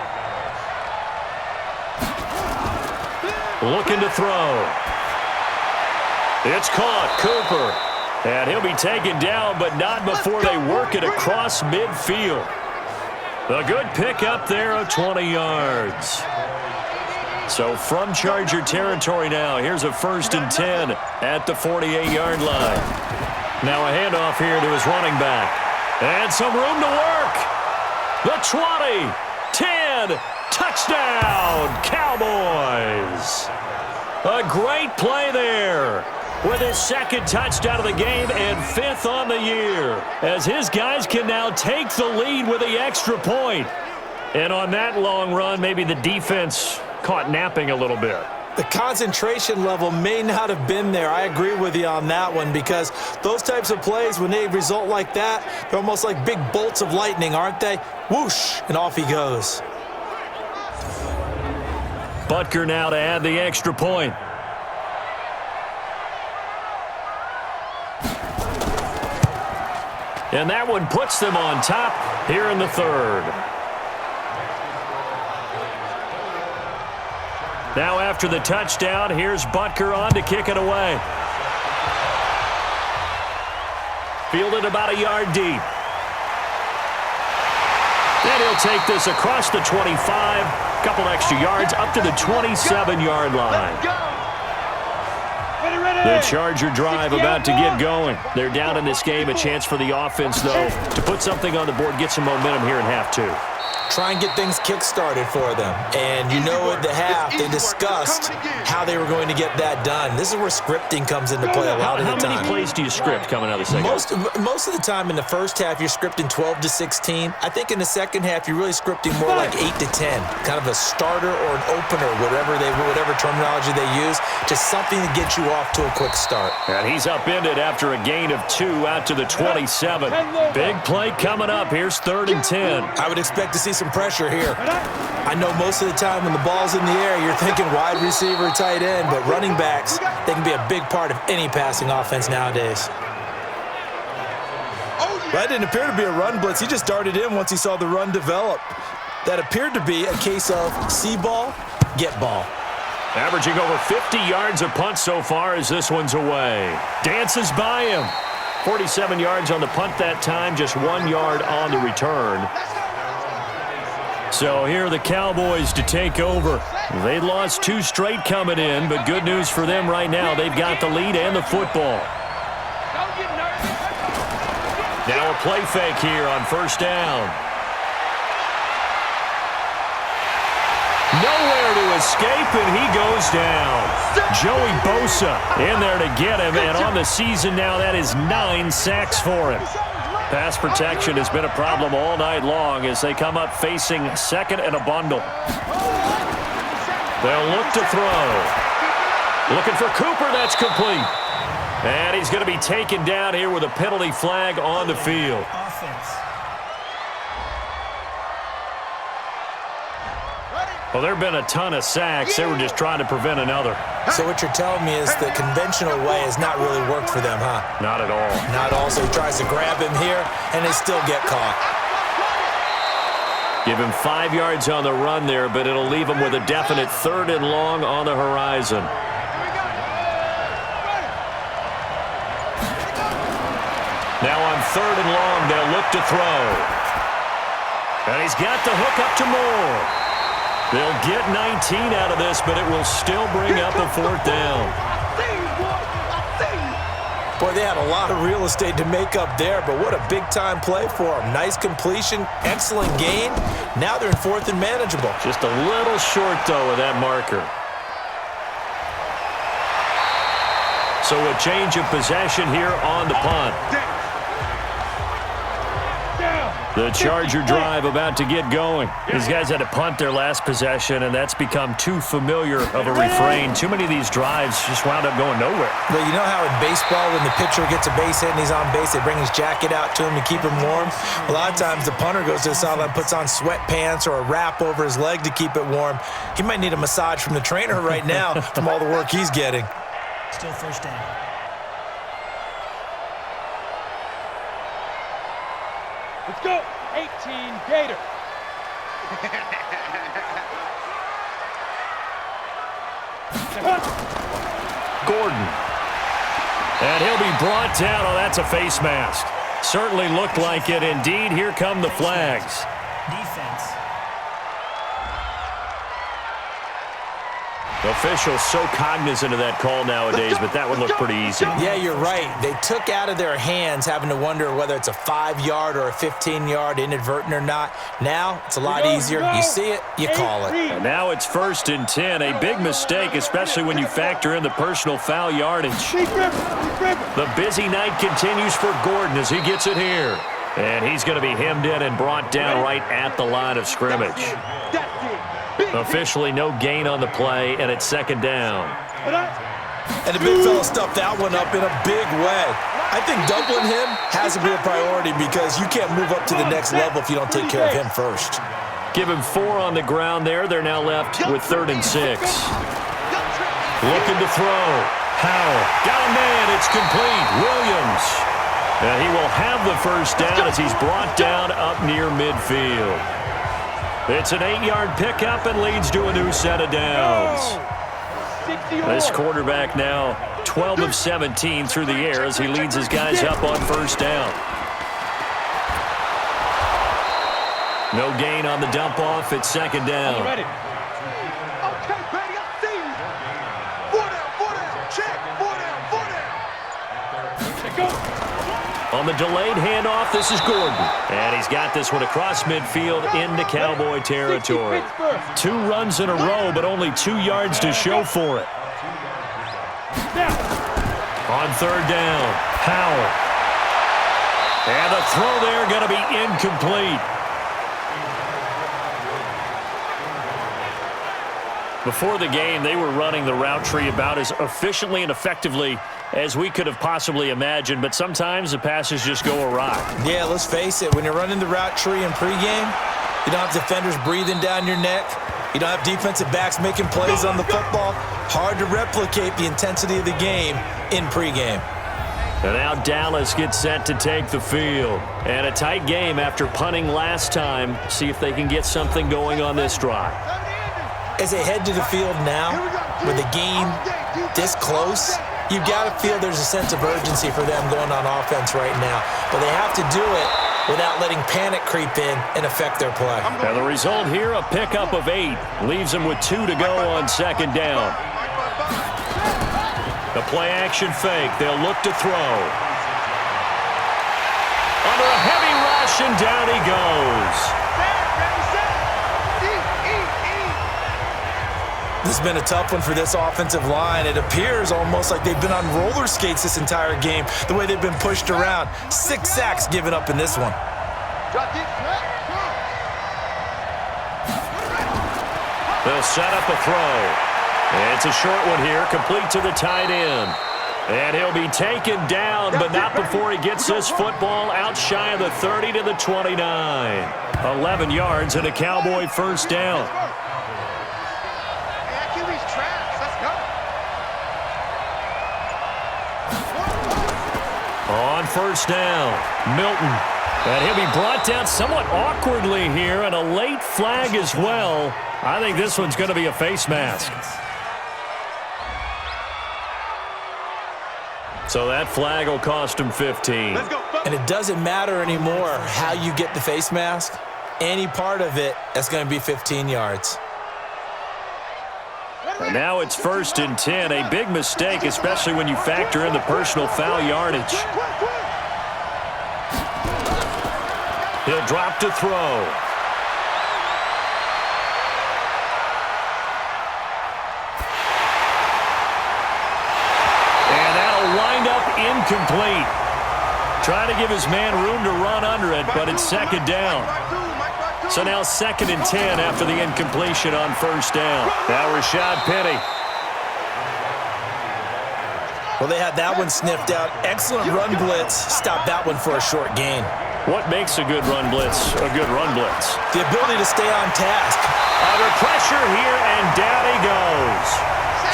Looking to throw. It's caught, Cooper. And he'll be taken down, but not before they work it across midfield. A good pickup there of 20 yards. So from Charger territory now, here's a 1st and 10 at the 48-yard line. Now a handoff here to his running back. And some room to work. The 20, 10, touchdown, Cowboys. A great play there with his 2nd touchdown of the game and 5th on the year, as his guys can now take the lead with the extra point. And on that long run, maybe the defense caught napping a little bit. The concentration level may not have been there. I agree with you on that one, because those types of plays, when they result like that, they're almost like big bolts of lightning, aren't they? Whoosh, and off he goes. Butker now to add the extra point. And that one puts them on top here in the 3rd. Now after the touchdown, here's Butker on to kick it away. Fielded about a yard deep. Then he'll take this across the 25, couple extra yards up to the 27-yard line. The Charger drive about to get going. They're down in this game. A chance for the offense, though, to put something on the board, get some momentum here in half two. Try and get things kick-started for them. And you know at the half, they discussed how they were going to get that done. This is where scripting comes into play a lot of the time. How many plays do you script coming out of the second half? Most of the time in the first half, you're scripting 12 to 16. I think in the second half, you're really scripting more like 8 to 10. Kind of a starter or an opener, whatever terminology they use. Just something to get you off to a quick start. And he's upended after a gain of 2 out to the 27. Big play coming up. Here's 3rd and 10. I would expect to see some pressure here. I know most of the time when the ball's in the air, you're thinking wide receiver, tight end, but running backs, they can be a big part of any passing offense nowadays. That didn't appear to be a run blitz. He just darted in once he saw the run develop. That appeared to be a case of see ball, get ball. Averaging over 50 yards a punt so far as this one's away. Dances by him. 47 yards on the punt that time, just 1 yard on the return. So here are the Cowboys to take over. They lost 2 straight coming in, but good news for them right now. They've got the lead and the football. Now a play fake here on 1st down. Nowhere to escape, and he goes down. Joey Bosa in there to get him, and on the season now, that is 9 sacks for him. Pass protection has been a problem all night long as they come up facing 2nd and a bundle. They'll look to throw. Looking for Cooper, that's complete. And he's going to be taken down here with a penalty flag on the field. Well, there have been a ton of sacks. They were just trying to prevent another. So what you're telling me is the conventional way has not really worked for them, huh? Not at all. Not all. So he tries to grab him here, and they still get caught. Give him 5 yards on the run there, but it'll leave him with a definite 3rd and long on the horizon. Now on 3rd and long, they'll look to throw. And he's got the hook up to Moore. They'll get 19 out of this, but it will still bring up a 4th down. Boy, they had a lot of real estate to make up there, but what a big-time play for them. Nice completion, excellent gain. Now they're in 4th and manageable. Just a little short, though, of that marker. So a change of possession here on the punt. The Charger drive about to get going. These guys had to punt their last possession, and that's become too familiar of a refrain. Too many of these drives just wound up going nowhere. Well, you know how in baseball, when the pitcher gets a base hit and he's on base, they bring his jacket out to him to keep him warm? A lot of times the punter goes to the sideline, puts on sweatpants or a wrap over his leg to keep it warm. He might need a massage from the trainer right now from all the work he's getting. Still 1st down. Let's go. 18 Gator. Gordon. And he'll be brought down. Oh, that's a face mask. Certainly looked like it. Indeed, here come the flags. Defense. Officials so cognizant of that call nowadays, but that would look pretty easy. Yeah, you're right. They took out of their hands having to wonder whether it's a 5-yard or a 15-yard inadvertent or not. Now, it's a lot easier. You see it, you call it. And now it's 1st and 10. A big mistake, especially when you factor in the personal foul yardage. The busy night continues for Gordon as he gets it here. And he's going to be hemmed in and brought down right at the line of scrimmage. Officially no gain on the play, and it's 2nd down. And the big fella stuffed that one up in a big way. I think doubling him has to be a priority because you can't move up to the next level if you don't take care of him first. Give him 4 on the ground there. They're now left with 3rd and 6. Looking to throw. Howell. Got a man. It's complete. Williams. And he will have the 1st down as he's brought down up near midfield. It's an 8-yard pickup and leads to a new set of downs. This quarterback now 12 of 17 through the air as he leads his guys up on 1st down. No gain on the dump off. It's 2nd down. Okay, baby, I see you. 4 down, check, 4 down. On the delayed handoff, this is Gordon. And he's got this one across midfield into Cowboy territory. 2 runs in a row, but only 2 yards to show for it. On 3rd down, Howell. And the throw there going to be incomplete. Before the game, they were running the route tree about as efficiently and effectively as we could have possibly imagined, but sometimes the passes just go awry. Yeah, let's face it. When you're running the route tree in pregame, you don't have defenders breathing down your neck. You don't have defensive backs making plays on the football. Hard to replicate the intensity of the game in pregame. And now Dallas gets set to take the field. And a tight game after punting last time. See if they can get something going on this drive. As they head to the field now, with the game this close, you've got to feel there's a sense of urgency for them going on offense right now. But they have to do it without letting panic creep in and affect their play. And the result here, a pickup of 8. Leaves them with 2 to go on 2nd down. The play-action fake. They'll look to throw. Under a heavy rush, and down he goes. This has been a tough one for this offensive line. It appears almost like they've been on roller skates this entire game, the way they've been pushed around. 6 sacks given up in this one. They'll set up a throw. It's a short one here, complete to the tight end. And he'll be taken down, but not before he gets this football out shy of the 30 to the 29. 11 yards and a Cowboy 1st down. On 1st down, Milton. And he'll be brought down somewhat awkwardly here, and a late flag as well. I think this one's going to be a face mask. So that flag will cost him 15. And it doesn't matter anymore how you get the face mask. Any part of it, that's going to be 15 yards. And now it's 1st and 10. A big mistake, especially when you factor in the personal foul yardage. He'll drop to throw. And that'll wind up incomplete. Trying to give his man room to run under it, but it's 2nd down. So now 2nd and 10 after the incompletion on 1st down. Now Rashad Penny. Well, they had that one sniffed out. Excellent run blitz. Stopped that one for a short gain. What makes a good run blitz a good run blitz? The ability to stay on task. Under pressure here, and down he goes.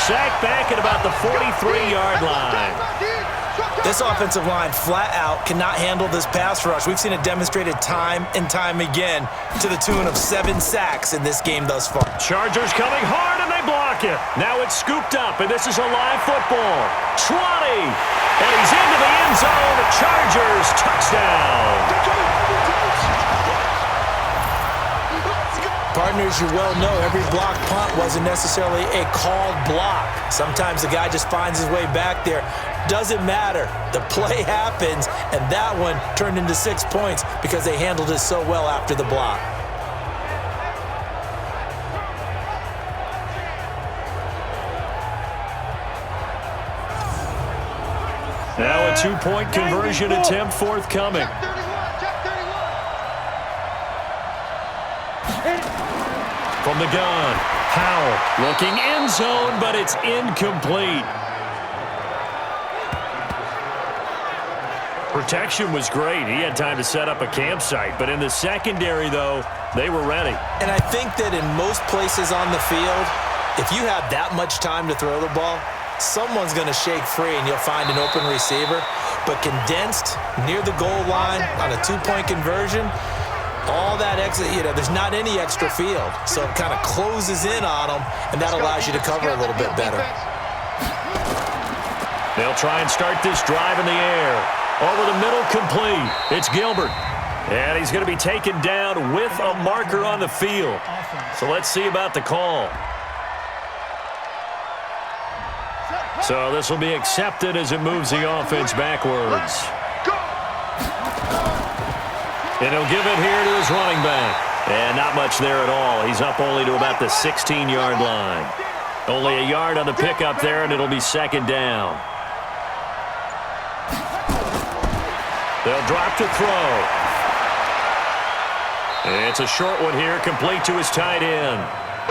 Sacked back at about the 43-yard line. This offensive line flat out cannot handle this pass rush. We've seen it demonstrated time and time again to the tune of 7 sacks in this game thus far. Chargers coming hard, and they block it. Now it's scooped up, and this is a live football. 20, and he's into the end zone. Chargers touchdown. Partners, you well know every block punt wasn't necessarily a called block. Sometimes the guy just finds his way back there. Doesn't matter. The play happens, and that one turned into 6 points because they handled it so well after the block. Now a 2-point conversion attempt forthcoming. From the gun, Howell looking end zone, but it's incomplete. Protection was great. He had time to set up a campsite, but in the secondary, though, they were ready. And I think that in most places on the field, if you have that much time to throw the ball, someone's going to shake free and you'll find an open receiver. But condensed near the goal line on a 2-point conversion, all that extra, there's not any extra field. So it kind of closes in on them, and that allows you to cover a little bit better. They'll try and start this drive in the air. Over the middle, complete. It's Gilbert. And he's going to be taken down with a marker on the field. So let's see about the call. So this will be accepted as it moves the offense backwards. And he'll give it here to his running back. And not much there at all. He's up only to about the 16-yard line. Only a yard on the pickup there, and it'll be second down. They'll drop to throw. It's a short one here, complete to his tight end.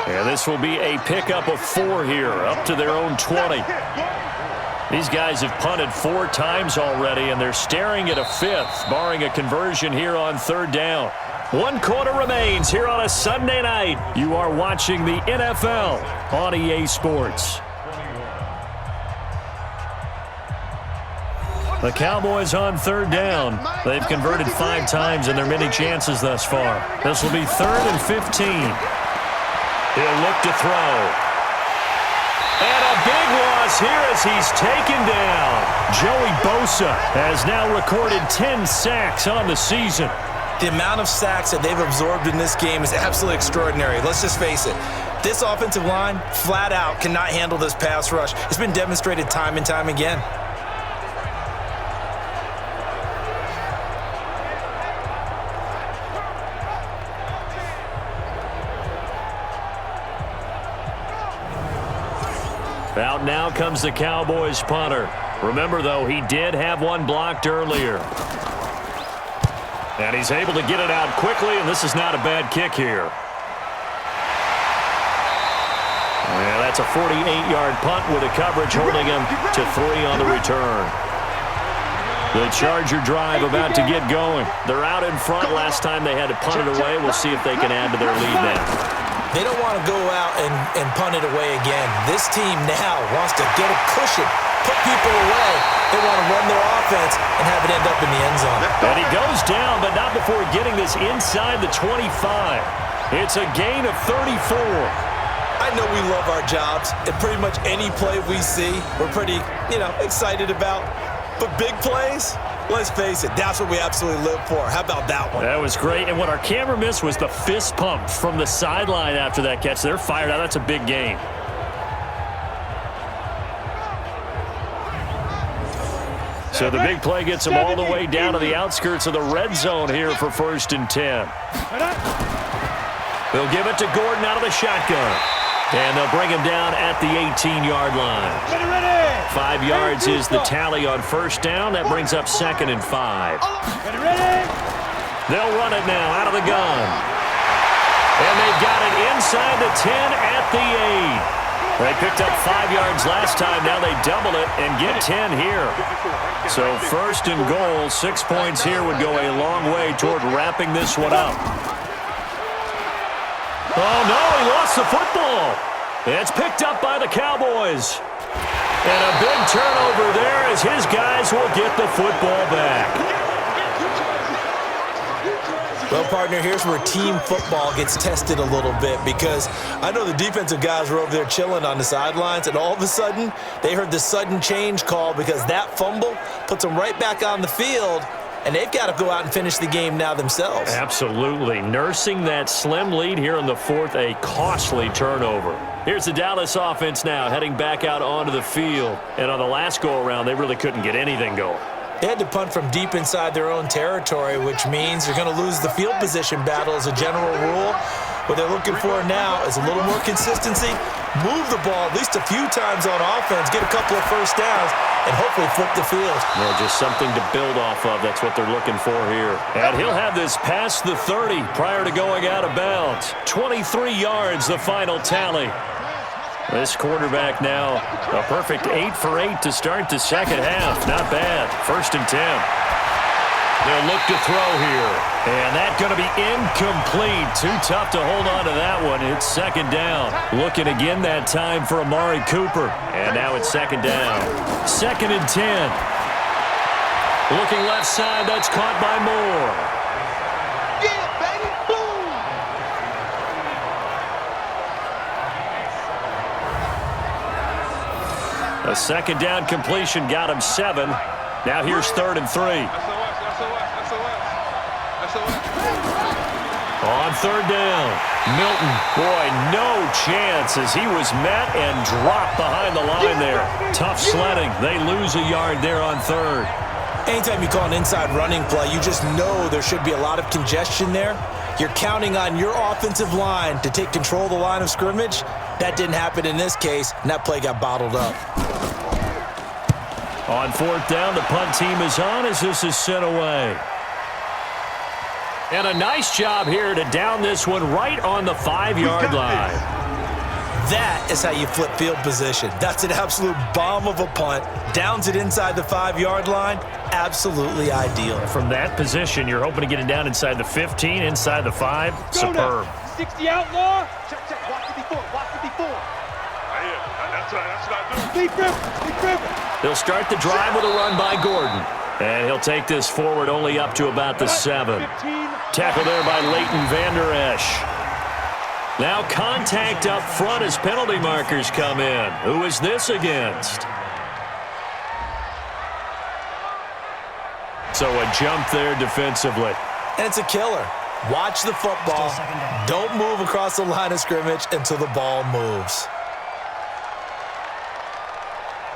And this will be a pickup of 4 here, up to their own 20. These guys have punted 4 times already, and they're staring at a 5th, barring a conversion here on third down. 1 quarter remains here on a Sunday night. You are watching the NFL on EA Sports. The Cowboys on third down. They've converted 5 times in their many chances thus far. This will be 3rd and 15. He'll look to throw. And a big loss here as he's taken down. Joey Bosa has now recorded 10 sacks on the season. The amount of sacks that they've absorbed in this game is absolutely extraordinary. Let's just face it. This offensive line, flat out, cannot handle this pass rush. It's been demonstrated time and time again. Out now comes the Cowboys punter. Remember, though, he did have one blocked earlier. And he's able to get it out quickly, and this is not a bad kick here. Yeah, that's a 48-yard punt with a coverage holding him to 3 on the return. The Charger drive about to get going. They're out in front. Last time they had to punt it away. We'll see if they can add to their lead now. They don't want to go out and punt it away again. This team now wants to get a cushion, put people away. They want to run their offense and have it end up in the end zone. And he goes down, but not before getting this inside the 25. It's a gain of 34. I know we love our jobs, and pretty much any play we see, we're pretty, excited about. But big plays, let's face it, that's what we absolutely live for. How about that one? That was great, and what our camera missed was the fist pump from the sideline after that catch. They're fired out. That's a big gain. So the big play gets them all the way down to the outskirts of the red zone here for 1st and 10. They'll give it to Gordon out of the shotgun. And they'll bring him down at the 18-yard line. 5 yards is the tally on 1st down. That brings up 2nd and 5. They'll run it now out of the gun. And they've got it inside the 10 at the 8. They picked up 5 yards last time. Now they double it and get 10 here. So 1st and goal, 6 points here would go a long way toward wrapping this one up. Oh, no, he lost the football. It's picked up by the Cowboys. And a big turnover there as his guys will get the football back. Well, partner, here's where team football gets tested a little bit because I know the defensive guys were over there chilling on the sidelines, and all of a sudden, they heard the sudden change call because that fumble puts them right back on the field. And they've got to go out and finish the game now themselves. Absolutely. Nursing that slim lead here in the 4th, a costly turnover. Here's the Dallas offense now heading back out onto the field. And on the last go-around, they really couldn't get anything going. They had to punt from deep inside their own territory, which means you're going to lose the field position battle as a general rule. What they're looking for now is a little more consistency, move the ball at least a few times on offense, get a couple of 1st downs, and hopefully flip the field. Well, just something to build off of. That's what they're looking for here. And he'll have this past the 30 prior to going out of bounds. 23 yards, the final tally. This quarterback now, a perfect 8 for 8 to start the second half. Not bad. 1st and 10. They'll look to throw here. And that's going to be incomplete. Too tough to hold on to that one. It's 2nd down. Looking again that time for Amari Cooper. And now it's 2nd down. 2nd and 10. Looking left side. That's caught by Moore. Yeah, baby, boom! A 2nd down completion got him 7. Now here's 3rd and 3. On 3rd down. Milton, boy, no chance as he was met and dropped behind the line there. Tough sledding. They lose a yard there on third. Anytime you call an inside running play, you just know there should be a lot of congestion there. You're counting on your offensive line to take control of the line of scrimmage. That didn't happen in this case, and that play got bottled up. On fourth down, the punt team is on as this is sent away. And a nice job here to down this one right on the 5-yard line. That is how you flip field position. That's an absolute bomb of a punt. Downs it inside the 5-yard line. Absolutely ideal. From that position, you're hoping to get it down inside the 15, inside the 5. Superb. 60 outlaw. Check, check. Watch it before. Watch it before. That's what I do. Deep river. They'll start the drive with a run by Gordon. And he'll take this forward only up to about the 7. Tackle there by Leighton Vander Esch. Now contact up front as penalty markers come in. Who is this against? So a jump there defensively. And it's a killer. Watch the football. Don't move across the line of scrimmage until the ball moves.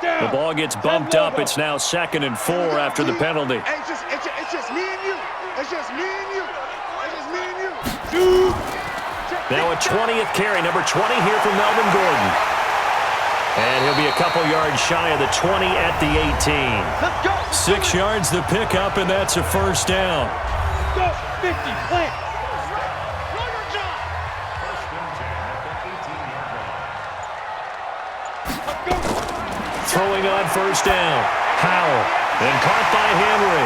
The ball gets bumped up. It's now 2nd and 4 after the penalty. It's just me and you. It's just me and you. It's just me and you. Now a 20th carry, number 20 here from Melvin Gordon. And he'll be a couple yards shy of the 20 at the 18. Let's go. 6 yards the pickup, and that's a first down. Go. 50. Plant. Throwing on first down. Howell. And caught by Henry.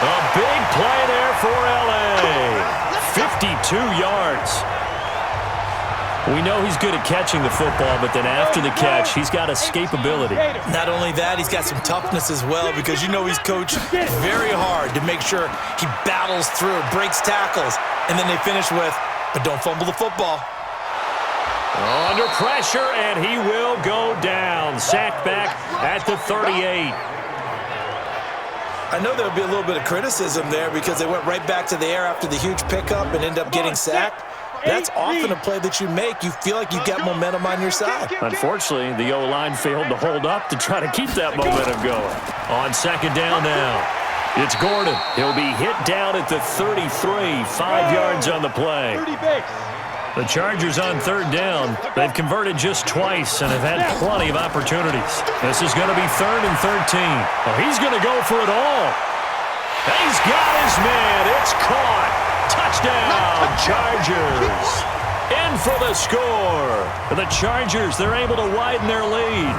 A big play there for L.A. 52 yards. We know he's good at catching the football, but then after the catch, he's got escapability. Not only that, he's got some toughness as well because you know he's coached very hard to make sure he battles through, breaks tackles, and then they finish with, but don't fumble the football. Under pressure, and he will go down. Sacked back at the 38. I know there'll be a little bit of criticism there because they went right back to the air after the huge pickup and end up getting sacked. That's often a play that you make. You feel like you've got momentum on your side. Unfortunately, the O-line failed to hold up to try to keep that momentum going. On 2nd down now, it's Gordon. He'll be hit down at the 33, 5 yards on the play. 30 base. The Chargers on 3rd down. They've converted just twice and have had plenty of opportunities. This is going to be 3rd and 13. Well, he's going to go for it all. He's got his man. It's caught. Touchdown, Chargers. In for the score. The Chargers, they're able to widen their lead.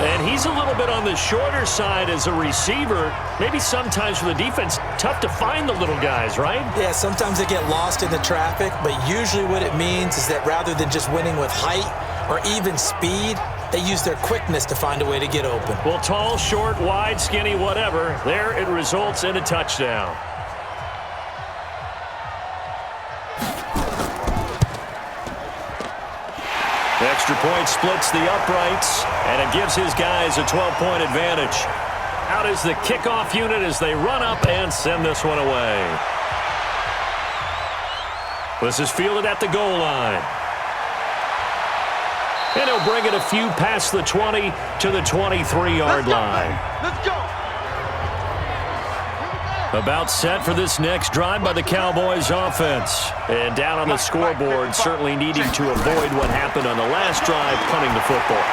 And he's a little bit on the shorter side as a receiver. Maybe sometimes for the defense, tough to find the little guys, right? Yeah, sometimes they get lost in the traffic, but usually what it means is that rather than just winning with height or even speed, they use their quickness to find a way to get open. Well, tall, short, wide, skinny, whatever, there it results in a touchdown. The extra point splits the uprights, and it gives his guys a 12-point advantage. Out is the kickoff unit as they run up and send this one away. This is fielded at the goal line. And he'll bring it a few past the 20 to the 23-yard line. Let's go. About set for this next drive by the Cowboys offense. And down on the scoreboard, certainly needing to avoid what happened on the last drive, punting the football.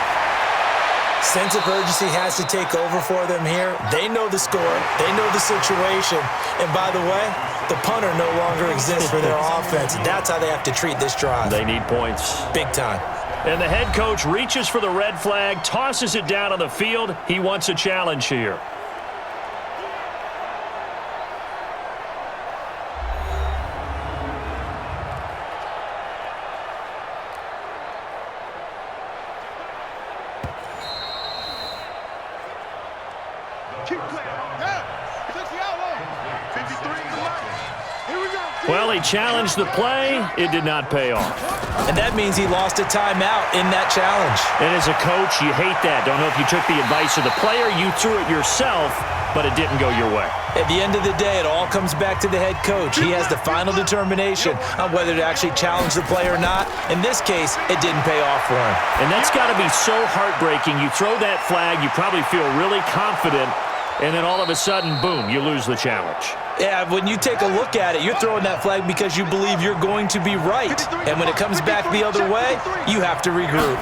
Sense of urgency has to take over for them here. They know the score. They know the situation. And by the way, the punter no longer exists for their offense. That's how they have to treat this drive. They need points. Big time. And the head coach reaches for the red flag, tosses it down on the field. He wants a challenge here. Keep playing. Yeah. 60 outlaw. 53 to left. Here we go. Well, he challenged the play. It did not pay off. And that means he lost a timeout in that challenge. And as a coach, you hate that. Don't know if you took the advice of the player. You threw it yourself, but it didn't go your way. At the end of the day, it all comes back to the head coach. He has the final determination on whether to actually challenge the play or not. In this case, it didn't pay off for him. And that's got to be so heartbreaking. You throw that flag, you probably feel really confident, and then all of a sudden, boom, you lose the challenge. Yeah, when you take a look at it, you're throwing that flag because you believe you're going to be right. And when it comes back the other way, you have to regroup.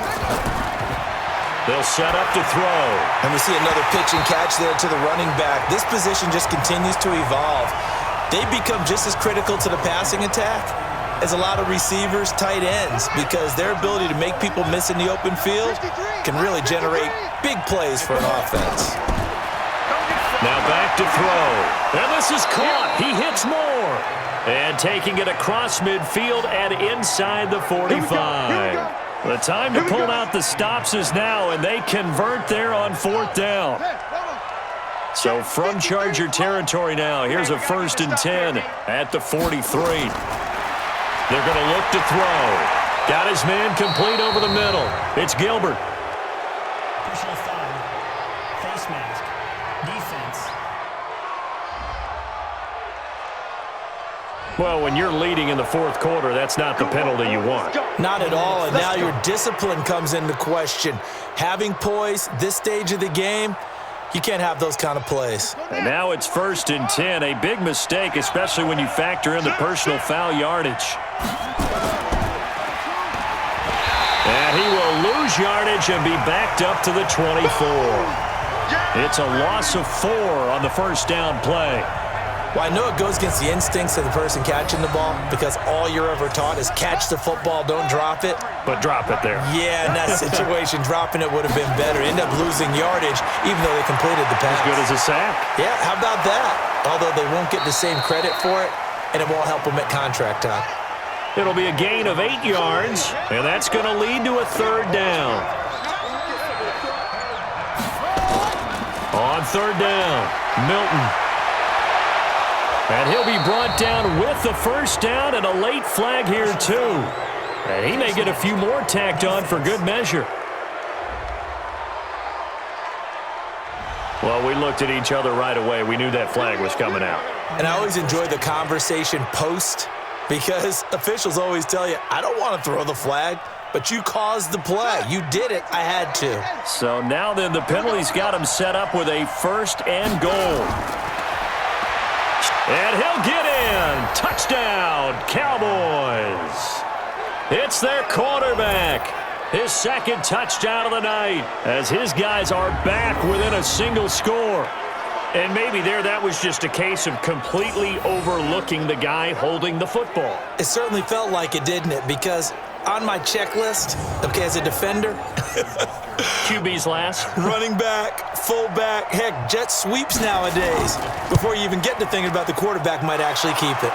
They'll set up to throw. And we see another pitch and catch there to the running back. This position just continues to evolve. They become just as critical to the passing attack as a lot of receivers, tight ends, because their ability to make people miss in the open field can really generate big plays for an offense. Now back to throw. And this is caught. He hits more. And taking it across midfield and inside the 45. The time to pull out the stops is now, and they convert there on 4th down. So from Charger territory now, here's a 1st and 10 at the 43. They're going to look to throw. Got his man complete over the middle. It's Gilbert. Personal foul. Face mask. Defense. Well, when you're leading in the 4th quarter, that's not the penalty you want. Not at all, and now your discipline comes into question. Having poise this stage of the game, you can't have those kind of plays. And now it's 1st and 10, a big mistake, especially when you factor in the personal foul yardage. And he will lose yardage and be backed up to the 24. It's a loss of 4 on the 1st down play. Well, I know it goes against the instincts of the person catching the ball because all you're ever taught is catch the football, don't drop it. But drop it there. Yeah, in that situation, dropping it would have been better. End up losing yardage even though they completed the pass. As good as a sack. Yeah, how about that? Although they won't get the same credit for it, and it won't help them at contract time. It'll be a gain of 8 yards, and that's going to lead to a 3rd down. On 3rd down, Milton. And he'll be brought down with the 1st down and a late flag here, too. And he may get a few more tacked on for good measure. Well, we looked at each other right away. We knew that flag was coming out. And I always enjoy the conversation post because officials always tell you, I don't want to throw the flag, but you caused the play. You did it. I had to. So now then the penalty's got him set up with a 1st and goal. And he'll get in. Touchdown, Cowboys. It's their quarterback. His 2nd touchdown of the night as his guys are back within a single score. And maybe that was just a case of completely overlooking the guy holding the football. It certainly felt like it, didn't it? Because on my checklist, okay, as a defender, QB's last. running back, fullback, heck, jet sweeps nowadays. Before you even get to thinking about the quarterback might actually keep it.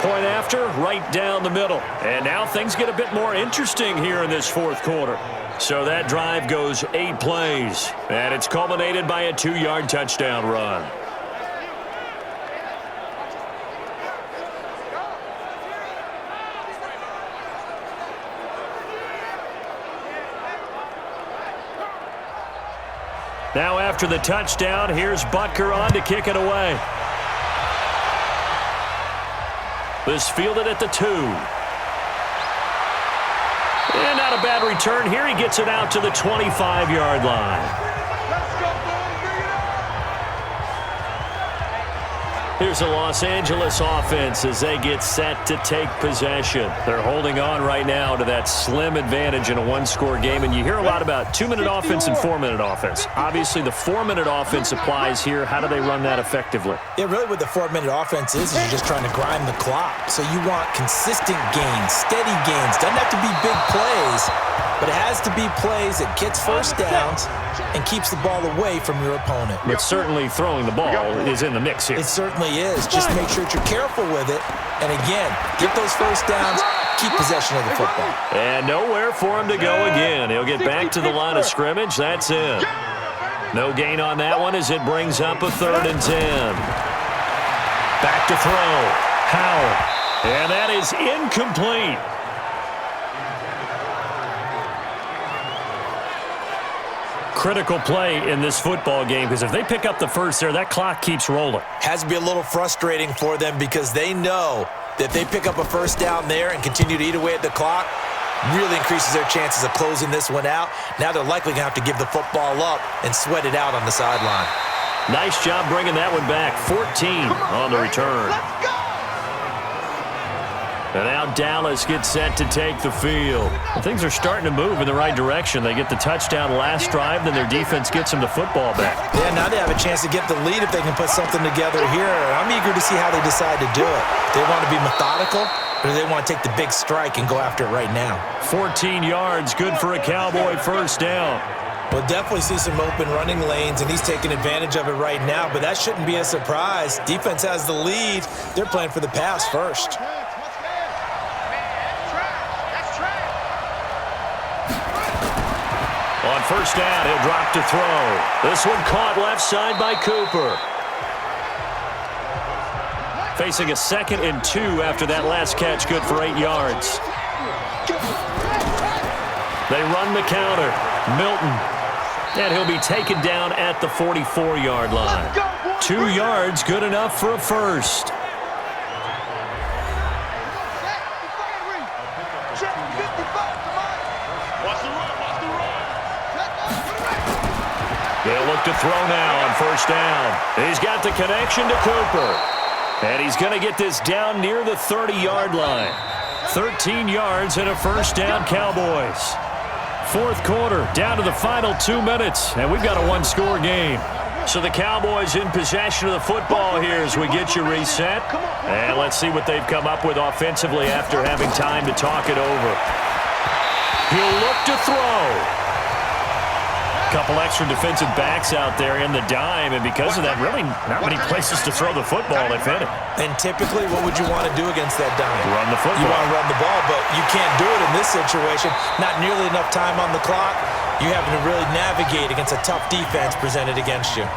Point after, right down the middle. And now things get a bit more interesting here in this 4th quarter. So that drive goes 8 plays, and it's culminated by a 2-yard touchdown run. Now after the touchdown, here's Butker on to kick it away. This fielded at the 2. And not a bad return here. He gets it out to the 25-yard line. Here's the Los Angeles offense as they get set to take possession. They're holding on right now to that slim advantage in a 1-score game. And you hear a lot about 2-minute offense and 4-minute offense. Obviously, the 4-minute offense applies here. How do they run that effectively? Yeah, really what the 4-minute offense is you're just trying to grind the clock. So you want consistent gains, steady gains. Doesn't have to be big plays, but it has to be plays that gets 1st downs and keeps the ball away from your opponent. But certainly throwing the ball is in the mix here. It certainly is. Just make sure that you're careful with it. And again, get those 1st downs, keep possession of the football. And nowhere for him to go again. He'll get back to the line of scrimmage. That's in. No gain on that one as it brings up a 3rd and 10. Back to throw. Howell. And that is incomplete. Critical play in this football game, because if they pick up the first there, that clock keeps rolling. Has to be a little frustrating for them because they know that if they pick up a first down there and continue to eat away at the clock, really increases their chances of closing this one out. Now they're likely going to have to give the football up and sweat it out on the sideline. Nice job bringing that one back. 14 on the return. And now Dallas gets set to take the field. Things are starting to move in the right direction. They get the touchdown last drive, then their defense gets them the football back. Yeah, now they have a chance to get the lead if they can put something together here. I'm eager to see how they decide to do it. They want to be methodical, or do they want to take the big strike and go after it right now? 14 yards, good for a Cowboy first down. We'll definitely see some open running lanes, and he's taking advantage of it right now, but that shouldn't be a surprise. Defense has the lead. They're playing for the pass first. On first down, he'll drop to throw. This one caught left side by Cooper. Facing a 2nd and 2 after that last catch, good for 8 yards. They run the counter. Milton. And he'll be taken down at the 44-yard line. 2 yards, good enough for a first. They'll look to throw now on first down. He's got the connection to Cooper. And he's going to get this down near the 30-yard line. 13 yards and a first down, Cowboys. Fourth quarter, down to the final 2 minutes, and we've got a one-score game. So the Cowboys in possession of the football here as we get you reset. And let's see what they've come up with offensively after having time to talk it over. He'll look to throw. Couple extra defensive backs out there in the dime, and because of that, really not many places to throw the football if any. And typically, what would you want to do against that dime? Run the football. You want to run the ball, but you can't do it in this situation. Not nearly enough time on the clock. You having to really navigate against a tough defense presented against you.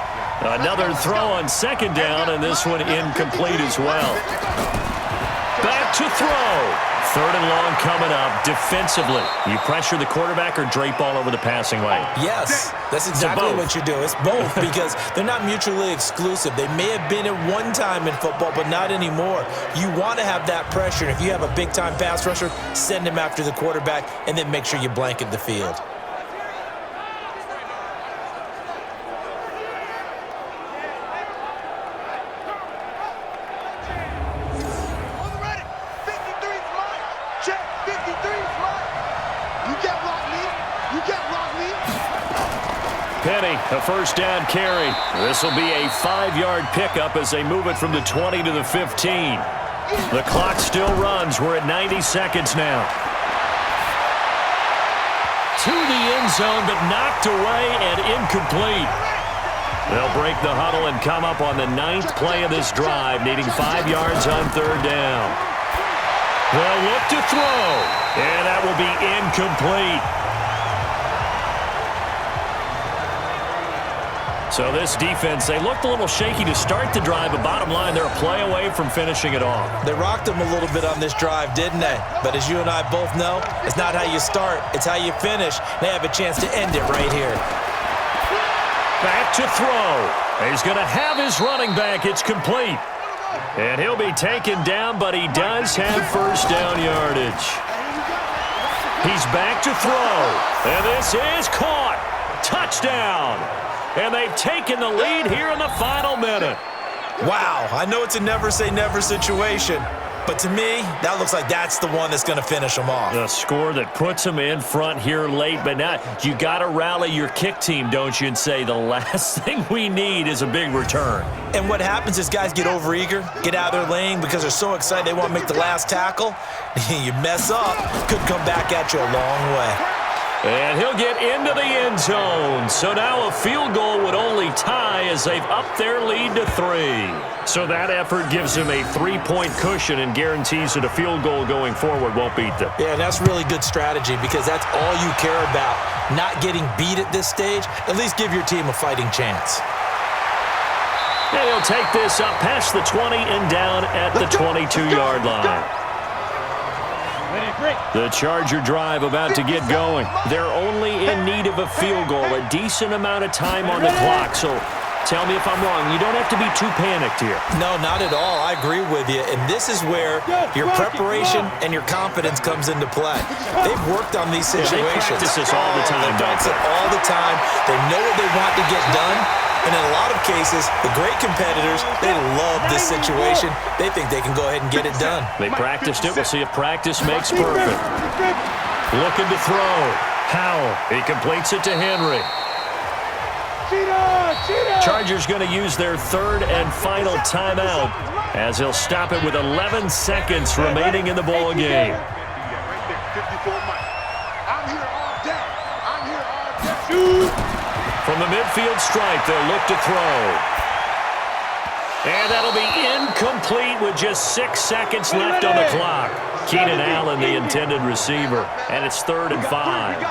Another throw on second down, and this one incomplete as well. Back to throw. Third and long coming up defensively. You pressure the quarterback or drape all over the passing lane? Yes, that's exactly what you do. It's both because they're not mutually exclusive. They may have been at one time in football, but not anymore. You want to have that pressure. If you have a big-time pass rusher, send him after the quarterback, and then make sure you blanket the field. Penny, a first down carry. This will be a 5-yard pickup as they move it from the 20 to the 15. The clock still runs. We're at 90 seconds now. To the end zone, but knocked away and incomplete. They'll break the huddle and come up on the 9th play of this drive, needing 5 yards on third down. They'll look to throw, and that will be incomplete. So this defense, they looked a little shaky to start the drive, but bottom line, they're a play away from finishing it off. They rocked them a little bit on this drive, didn't they? But as you and I both know, it's not how you start, it's how you finish. They have a chance to end it right here. Back to throw. He's going to have his running back. It's complete. And he'll be taken down, but he does have first down yardage. He's back to throw. And this is caught. Touchdown. And they've taken the lead here in the final minute. Wow, I know it's a never-say-never situation, but to me, that looks like that's the one that's going to finish them off. The score that puts them in front here late, but now you got to rally your kick team, don't you, and say the last thing we need is a big return. And what happens is guys get overeager, get out of their lane because they're so excited they want to make the last tackle. You mess up, could come back at you a long way. And he'll get into the end zone. So now a field goal would only tie as they've upped their lead to 3. So that effort gives them a 3-point cushion and guarantees that a field goal going forward won't beat them. Yeah, and that's really good strategy because that's all you care about. Not getting beat at this stage. At least give your team a fighting chance. And he'll take this up past the 20 and down at the 22-yard line. The Charger drive about to get going. They're only in need of a field goal, a decent amount of time on the clock. So tell me if I'm wrong. You don't have to be too panicked here. No, not at all. I agree with you. And this is where your preparation and your confidence comes into play. They've worked on these situations. They practice this all the time. They practice it all the time. They know what they want to get done. And in a lot of cases, the great competitors, they love this situation. They think they can go ahead and get it done. They practiced it. We'll see if practice makes perfect. Looking to throw. Howell. He completes it to Henry. Chargers going to use their third and final timeout as he'll stop it with 11 seconds remaining in the ball game. From the midfield stripe, they'll look to throw. And that'll be incomplete with just 6 seconds left on the clock. Keenan Allen, the intended receiver. And it's 3rd and 5.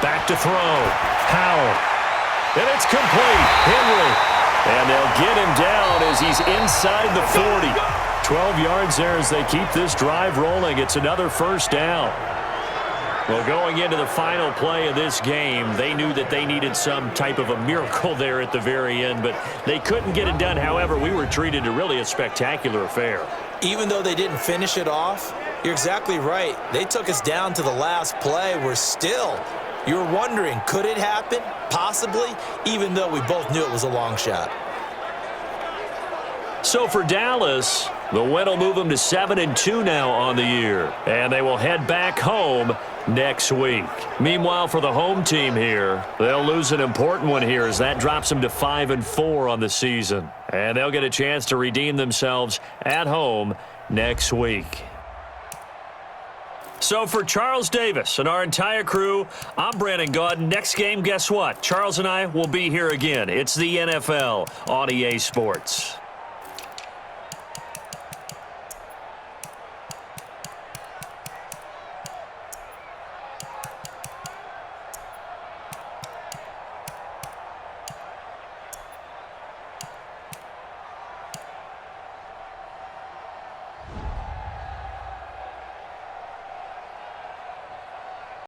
Back to throw. Howell. And it's complete. Henry. And they'll get him down as he's inside the 40. 12 yards there as they keep this drive rolling. It's another first down. Well, going into the final play of this game, they knew that they needed some type of a miracle there at the very end, but they couldn't get it done. However, we were treated to really a spectacular affair. Even though they didn't finish it off, you're exactly right. They took us down to the last play. We're still, you were wondering, could it happen? Possibly, even though we both knew it was a long shot. So for Dallas, the win will move them to 7-2 now on the year, and they will head back home next week. Meanwhile, for the home team here, they'll lose an important one here as that drops them to 5-4 on the season, and they'll get a chance to redeem themselves at home next week. So for Charles Davis and our entire crew, I'm Brandon Gaudin. Next game, guess what? Charles and I will be here again. It's the NFL on EA Sports.